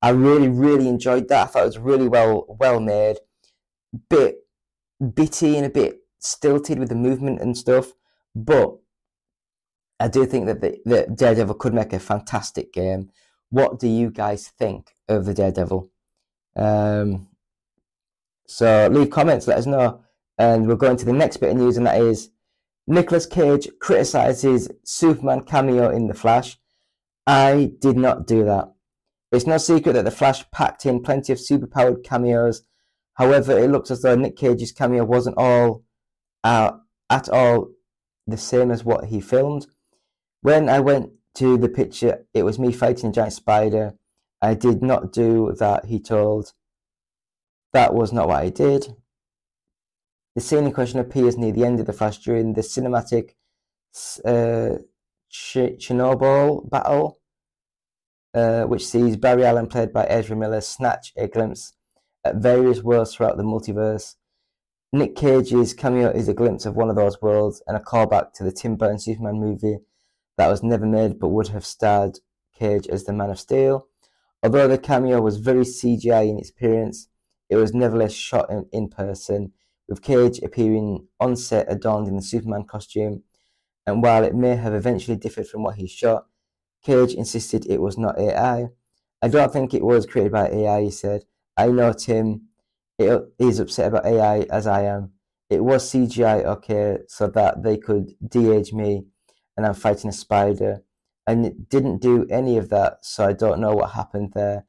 I really, really enjoyed that. I thought it was really well made, bit bitty and a bit stilted with the movement and stuff. But I do think that Daredevil could make a fantastic game. What do you guys think of the Daredevil? So leave comments, let us know, and we'll go into the next bit of news, and that is Nicolas Cage criticises Superman cameo in The Flash. I did not do that. It's no secret that The Flash packed in plenty of superpowered cameos. However, it looks as though Nick Cage's cameo wasn't at all the same as what he filmed. When I went to the picture, it was me fighting a giant spider. I did not do that, he told. That was not what I did. The scene in question appears near the end of The Flash during the cinematic Chernobyl battle, which sees Barry Allen, played by Ezra Miller, snatch a glimpse at various worlds throughout the multiverse. Nick Cage's cameo is a glimpse of one of those worlds and a callback to the Tim Burton Superman movie that was never made but would have starred Cage as the Man of Steel. Although the cameo was very CGI in its appearance, it was nevertheless shot in person, with Cage appearing on set adorned in the Superman costume, and while it may have eventually differed from what he shot, Cage insisted it was not AI. I don't think it was created by AI, he said. I know Tim is upset about AI as I am. It was CGI, okay, so that they could de-age me and I'm fighting a spider. And it didn't do any of that, so I don't know what happened there.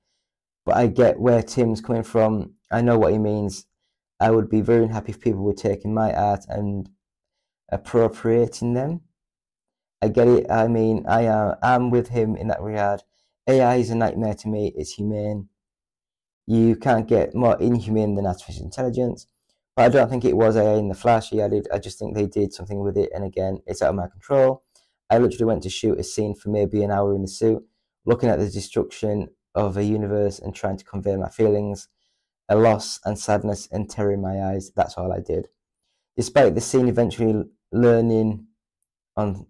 But I get where Tim's coming from. I know what he means. I would be very unhappy if people were taking my art and appropriating them. I get it. I mean, I'm with him in that regard. AI is a nightmare to me. It's humane. You can't get more inhumane than artificial intelligence. But I don't think it was AI in The Flash, he added. I just think they did something with it. And again, it's out of my control. I literally went to shoot a scene for maybe an hour in the suit, looking at the destruction of a universe and trying to convey my feelings, a loss and sadness and terror in my eyes. That's all I did. Despite the scene eventually leaning on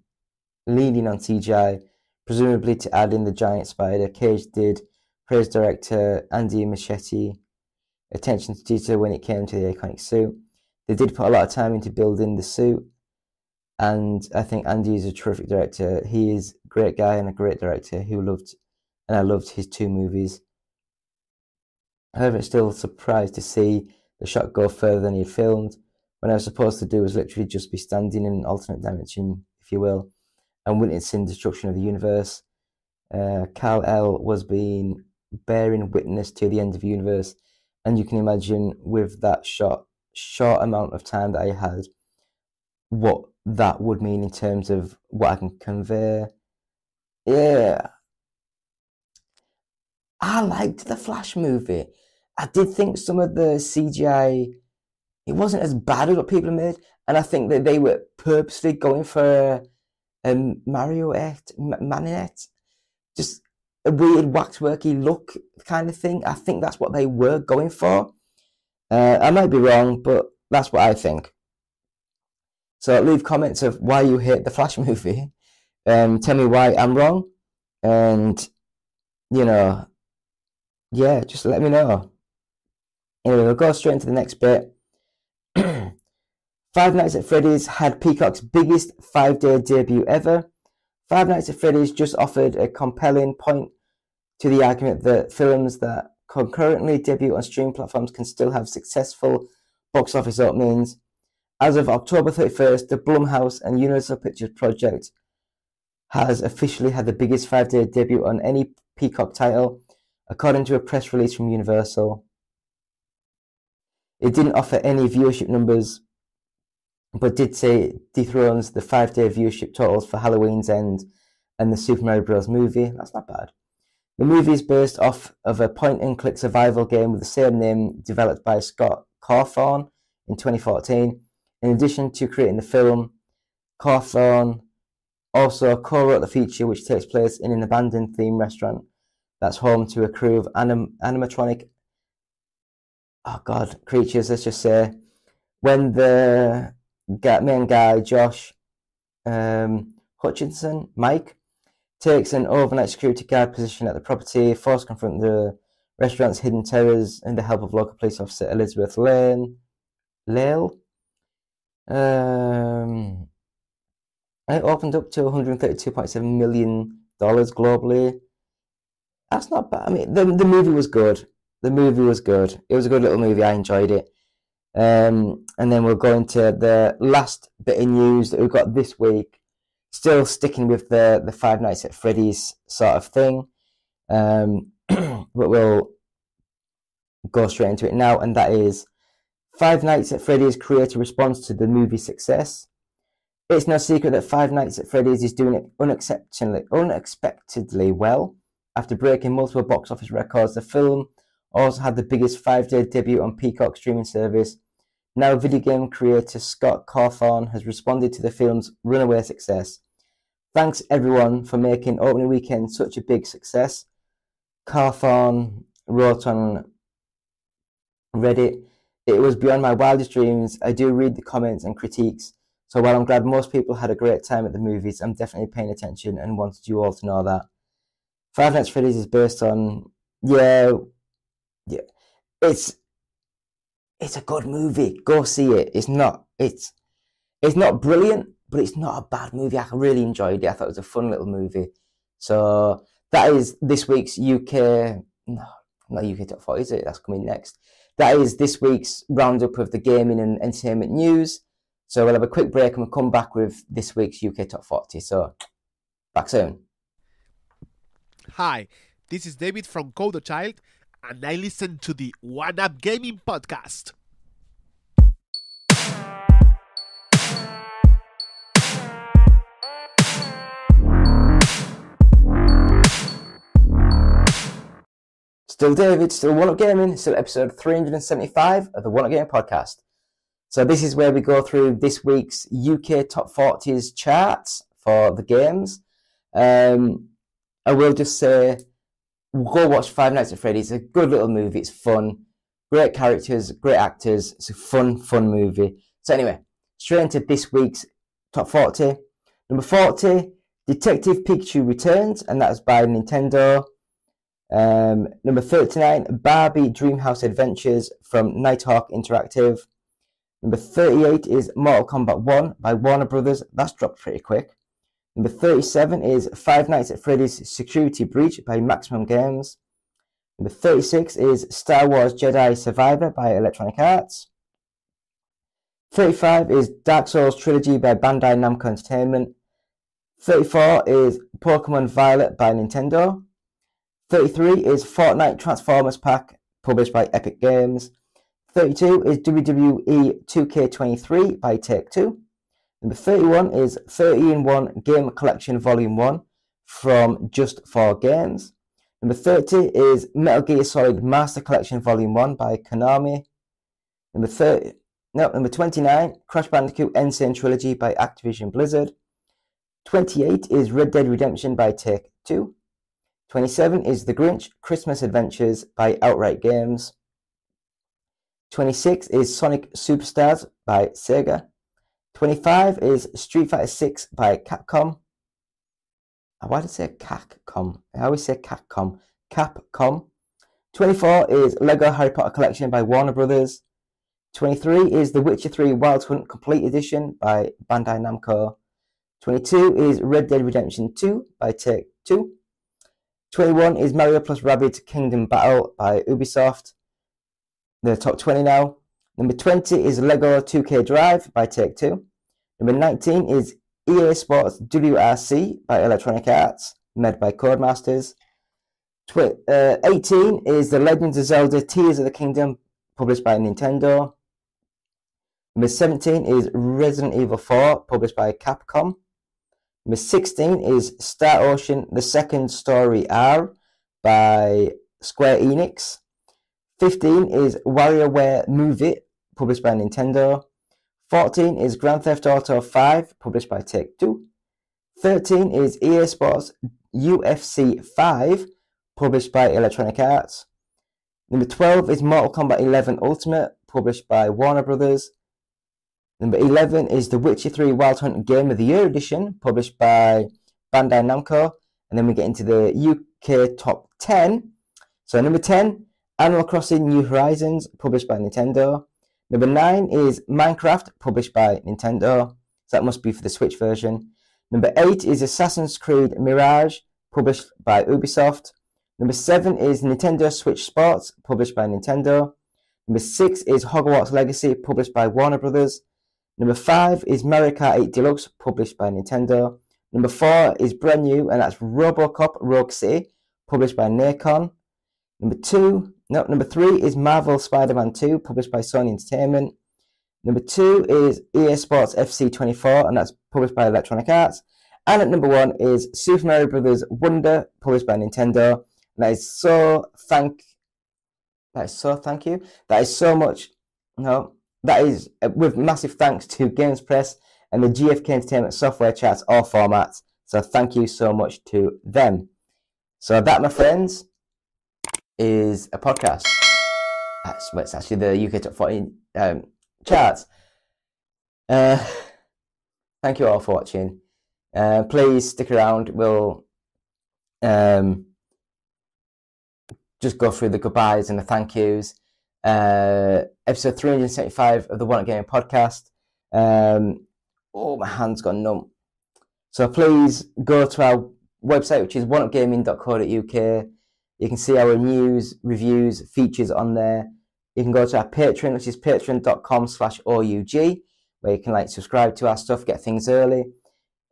CGI, presumably to add in the giant spider, Cage did praise director Andy Muschietti attention to detail when it came to the iconic suit. They did put a lot of time into building the suit, and I think Andy is a terrific director. He is a great guy and a great director I loved his 2 movies. However, it's still surprised to see the shot go further than he had filmed. When I was supposed to do was literally just be standing in an alternate dimension, if you will, and witnessing destruction of the universe. Kal-El was bearing witness to the end of the universe, and you can imagine with that short amount of time that I had, what that would mean in terms of what I can convey. Yeah. I liked the Flash movie. I did think some of the CGI, it wasn't as bad as what people made, and I think that they were purposely going for a marionette, just a weird waxworky look kind of thing. I think that's what they were going for. I might be wrong, but that's what I think. So leave comments of why you hate the Flash movie. Tell me why I'm wrong, and yeah, just let me know. Anyway, we'll go straight into the next bit. Five Nights at Freddy's had Peacock's biggest 5-day debut ever. Five Nights at Freddy's just offered a compelling point to the argument that films that concurrently debut on streaming platforms can still have successful box office openings. As of October 31st, the Blumhouse and Universal Pictures project has officially had the biggest 5-day debut on any Peacock title, according to a press release from Universal. It didn't offer any viewership numbers, but did say it dethrones the 5-day viewership totals for Halloween's End and the Super Mario Bros. Movie. That's not bad. The movie is based off of a point-and-click survival game with the same name, developed by Scott Cawthon in 2014. In addition to creating the film, Cawthon also co-wrote the feature, which takes place in an abandoned themed restaurant that's home to a crew of animatronic creatures, let's just say. When the main guy, Josh Hutchinson, Mike, takes an overnight security guard position at the property, forced to confront the restaurant's hidden terrors and the help of local police officer Elizabeth Lale. It opened up to $132.7 million globally. That's not bad. I mean, the movie was good. It was a good little movie. I enjoyed it. And then we'll go into the last bit of news that we've got this week. Still sticking with the Five Nights at Freddy's sort of thing. But we'll go straight into it now, and that is Five Nights at Freddy's creator response to the movie's success. It's no secret that Five Nights at Freddy's is doing it unexpectedly well. After breaking multiple box office records, the film also had the biggest 5-day debut on Peacock streaming service. Now video game creator Scott Cawthon has responded to the film's runaway success. Thanks everyone for making opening weekend such a big success. Cawthon wrote on Reddit, "It was beyond my wildest dreams. I do read the comments and critiques. So while I'm glad most people had a great time at the movies, I'm definitely paying attention and wanted you all to know that." Five Nights at Freddy's is based on, it's a good movie. Go see it. It's not brilliant, but it's not a bad movie. I really enjoyed it. I thought it was a fun little movie. So that is this week's not UK Top 40, is it? That's coming next. That is this week's roundup of the gaming and entertainment news. So we'll have a quick break and we'll come back with this week's UK Top 40. So back soon. Hi, this is David from Coder Child, and I listen to the One Up Gaming podcast. Still David, still One Up Gaming, still episode 375 of the One Up Gaming podcast. So this is where we go through this week's UK Top 40s charts for the games. I will just say, go watch Five Nights at Freddy's. It's a good little movie. It's fun. Great characters, great actors. It's a fun movie. So anyway, straight into this week's Top 40. Number 40, Detective Pikachu Returns, and that was by Nintendo. Number 39, Barbie Dreamhouse Adventures from Nighthawk Interactive. Number 38 is Mortal Kombat 1 by Warner Brothers. That's dropped pretty quick. Number 37 is Five Nights at Freddy's Security Breach by Maximum Games. Number 36 is Star Wars Jedi Survivor by Electronic Arts. 35 is Dark Souls Trilogy by Bandai Namco Entertainment. 34 is Pokemon Violet by Nintendo. 33 is Fortnite Transformers Pack, published by Epic Games. 32 is WWE 2K23 by Take-Two. Number 31 is 30-in-1 Game Collection Volume 1 from Just 4 Games. Number 30 is Metal Gear Solid Master Collection Volume 1 by Konami. Number 29, Crash Bandicoot N. Sane Trilogy by Activision Blizzard. 28 is Red Dead Redemption by Take-Two. 27 is The Grinch Christmas Adventures by Outright Games. 26 is Sonic Superstars by Sega. 25 is Street Fighter 6 by Capcom. Why did I say Capcom? I always say Capcom. Capcom. 24 is Lego Harry Potter Collection by Warner Brothers. 23 is The Witcher 3 Wild Hunt Complete Edition by Bandai Namco. 22 is Red Dead Redemption 2 by Take-Two. 21 is Mario plus Rabbids Kingdom Battle by Ubisoft. The top 20 now. Number 20 is Lego 2K Drive by Take-Two. Number 19 is EA Sports WRC by Electronic Arts, made by Codemasters. 18 is The Legend of Zelda Tears of the Kingdom, published by Nintendo. Number 17 is Resident Evil 4, published by Capcom. Number 16 is Star Ocean The Second Story R by Square Enix. 15 is WarioWare Move It, published by Nintendo. 14 is Grand Theft Auto 5, published by Take-Two. 13 is EA Sports UFC 5, published by Electronic Arts. Number 12 is Mortal Kombat 11 Ultimate, published by Warner Brothers. Number 11 is The Witcher 3 Wild Hunt Game of the Year Edition, published by Bandai Namco. And then we get into the UK Top 10. So number 10, Animal Crossing New Horizons, published by Nintendo. Number 9 is Minecraft, published by Nintendo. So that must be for the Switch version. Number 8 is Assassin's Creed Mirage, published by Ubisoft. Number 7 is Nintendo Switch Sports, published by Nintendo. Number 6 is Hogwarts Legacy, published by Warner Brothers. Number 5 is Mario Kart 8 Deluxe, published by Nintendo. Number 4 is brand new, and that's RoboCop Rogue City, published by Nacon. Number 3 is Marvel Spider-Man 2, published by Sony Entertainment. Number 2 is EA Sports FC 24, and that's published by Electronic Arts. And at number 1 is Super Mario Bros. Wonder, published by Nintendo. And that is so thank you. That is so much. No, that is with massive thanks to Games Press and the GFK Entertainment software charts, all formats. So thank you so much to them. So that, my friends, is a podcast. It's actually the UK Top 40 charts. Thank you all for watching. Please stick around. We'll just go through the goodbyes and the thank yous. Episode 375 of the One Up Gaming podcast. Oh, my hand's gone numb. So please go to our website, which is oneupgaming.co.uk. You can see our news, reviews, features on there. You can go to our Patreon, which is patreon.com/OUG, where you can subscribe to our stuff, get things early.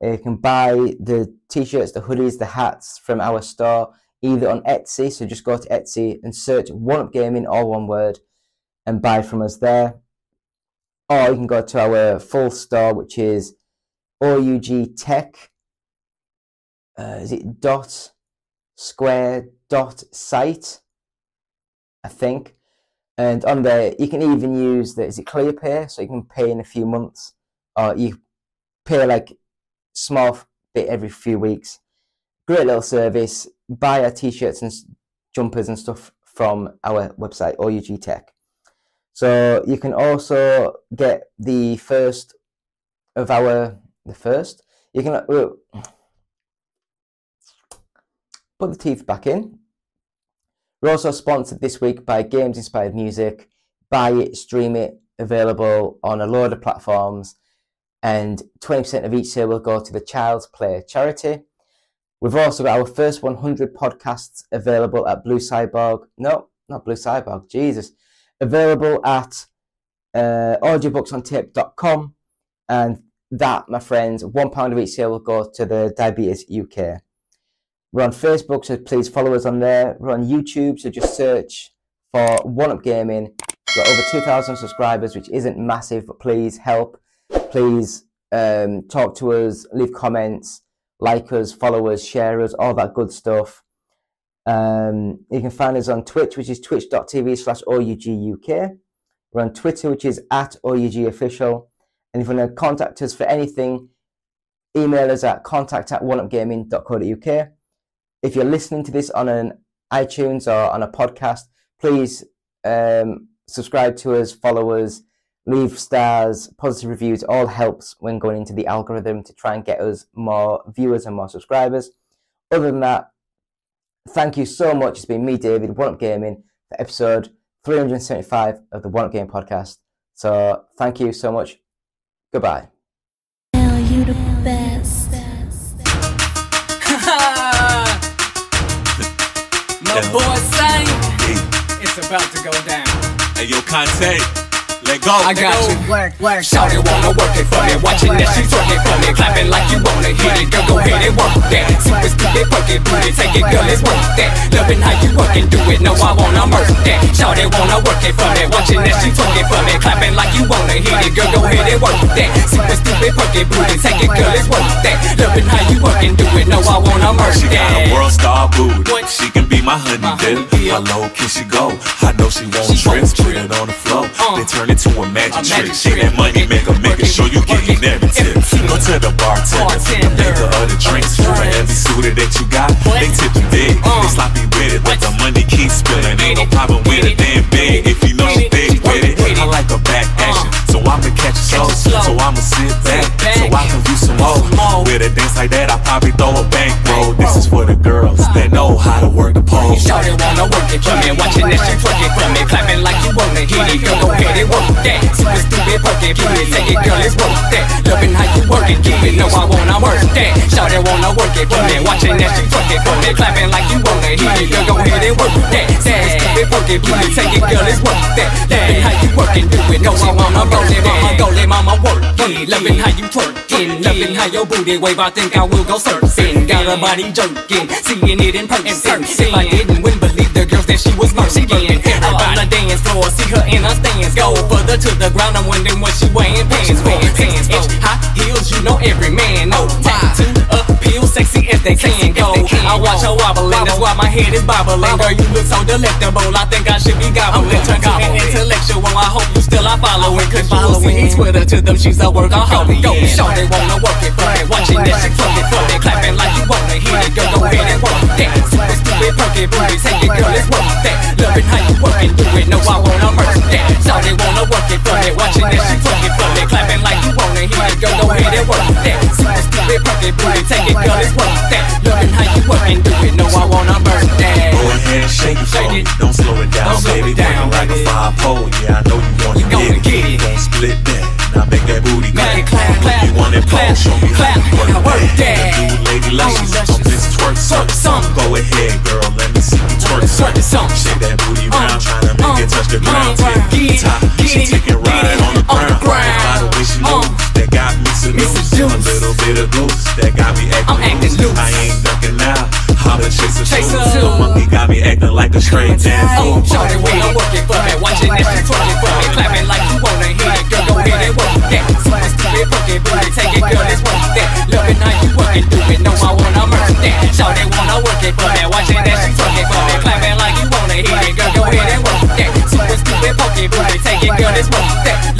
You can buy the t-shirts, the hoodies, the hats from our store, either on Etsy. So just go to Etsy and search One Up Gaming, all one word, and buy from us there. Or you can go to our full store, which is OUG Tech. Is it .square.site? I think. And on there, you can even use is it ClearPay, so you can pay in a few months, or you pay small bit every few weeks. Great little service. Buy our t-shirts and jumpers and stuff from our website, OUG Tech. So you can also get the first. You can put the teeth back in. We're also sponsored this week by Games Inspired Music. Buy it, stream it, available on a load of platforms, and 20% of each sale will go to the Child's Play charity. We've also got our first 100 podcasts available at Blue Cyborg. No, not Blue Cyborg, Jesus. Available at audiobooksontape.com, and that, my friends, £1 of each sale will go to the Diabetes UK. We're on Facebook, so please follow us on there. We're on YouTube, so just search for One Up Gaming. We've got over 2,000 subscribers, which isn't massive, but please help. Please talk to us, leave comments, like us, follow us, share us, all that good stuff. You can find us on Twitch, which is twitch.tv/OUGUK. We're on Twitter, which is @OUGofficial. And if you want to contact us for anything, email us at contact@oneupgaming.co.uk. If you're listening to this on an iTunes or on a podcast, please subscribe to us, follow us, leave stars, positive reviews. All helps when going into the algorithm to try and get us more viewers and more subscribers. Other than that, thank you so much. It's been me, David, One Up Gaming, for episode 375 of the One Up Gaming podcast. So thank you so much. Goodbye. You the best. My boy saying it's about to go down. Hey yo, Conte, let go. I got you. Work. Shawty wanna work it for me. Watching that she twerk it for me. Clapping like you wanna hit it. Girl, go ahead and work that. Super stupid, work it, booty. Take it, girl, it's worth that. Loving how you work and do it. No, I wanna murk that. Shawty wanna work it for me. Watching that she twerk it for me. Clapping like you wanna hit it. Girl, go ahead and work that. Super stupid, work it, booty. Take it, girl, it's worth that. Loving how you work and do it. No, I wanna murk that. She got a world star booty. She can be my honey dip. How low can she go? I know she won't trip. Put it on the floor, then turn it to a magic trick. Shake that money, make sure you getting every tip. Go to the bartender, the maker of the drinks. For every suitor that you got, they tip you big. They sloppy with it, but the money keeps spilling. Ain't no problem with it, damn big. If you know she big with it, I like a back action, so I'ma catch it slow. So I'ma sit back, so I can view some more. With a dance like that, I probably throw a bankroll. This is for the girls that know how to work the pole. pole. Shawty wanna work it for me, watching that she twerk it for me, clapping like you wanna hit it. Girl, go ahead and work that. Super stupid, perk it, put it, take it, girl, it's worth that. Loving how you work it, keep it, know I wanna work that. Shawty wanna work it for me, watching that she twerk it for me, clapping like you wanna hit it. Girl, go ahead and work that. Super stupid, perk it, put it, take it, girl, it's worth that. Loving how you work it, do it, know I wanna roll it, mama, go let mama work it. Loving how you twerk it, loving how your booty wave, I think I will go surfing. Got her body jerking, seeing it in person. If I didn't win, believe the girls that she was merging. Out on the dance floor, see her in her stance. Go further to the ground, I'm wondering what she wearing pants for. 6-inch high heels, you know every man know. Tattoo appeal, sexy as they can go. I watch her wobbling, that's why my head is bobbling. Girl, you look so delectable, I think I should be gobbling. Turn to an intellectual, I hope you still are following. Cause you will see Twitter to them, she's a workaholic. Go, shawty wanna work it for me, watching that she twerk it for me, clapping like you wanna hit it. Girl, go ahead and work that. Super stupid, perk it, booty, take it, girl, it's worth that. Loving how you work it, do it, know I wanna merge that. Shawty wanna work it for me, watching that she twerk it for me, clapping like you wanna hit it. Girl, go ahead and work that. Super stupid, perk it, booty, take it, girl, it's worth that. Loving how you work it, do it, know I wanna merge that. Go ahead and shake it for me, don't slow it down, baby. Working like a 5-pole, yeah, I know you wanna get it. Don't split that, now make that booty clap. You want it pole, show me how you work that. Do lady luscious, don't miss twerk some. Go ahead, girl, let me see you twerk some. Shake that booty round, tryna make it touch the ground. Top, she take it right on the ground. By the way she moves, that got me seduced. A little bit of goose, that got me acting loose. I ain't ducking now, I'm a chaser too. Monkey got me acting like a straight dance. Shawty wanna work it for me, watching that she twerk it for me, clapping like you wanna hit it. Girl, go ahead and work that. Super stupid, perk it, booty, take it, girl, it's worth that. Loving how you work it, do it, know I wanna merge that. Shawty wanna work it for me, watching that she twerk it for me, clapping like you wanna hit it. Girl, go ahead and work that. Super stupid, perk it, booty, take it, girl, it's worth that.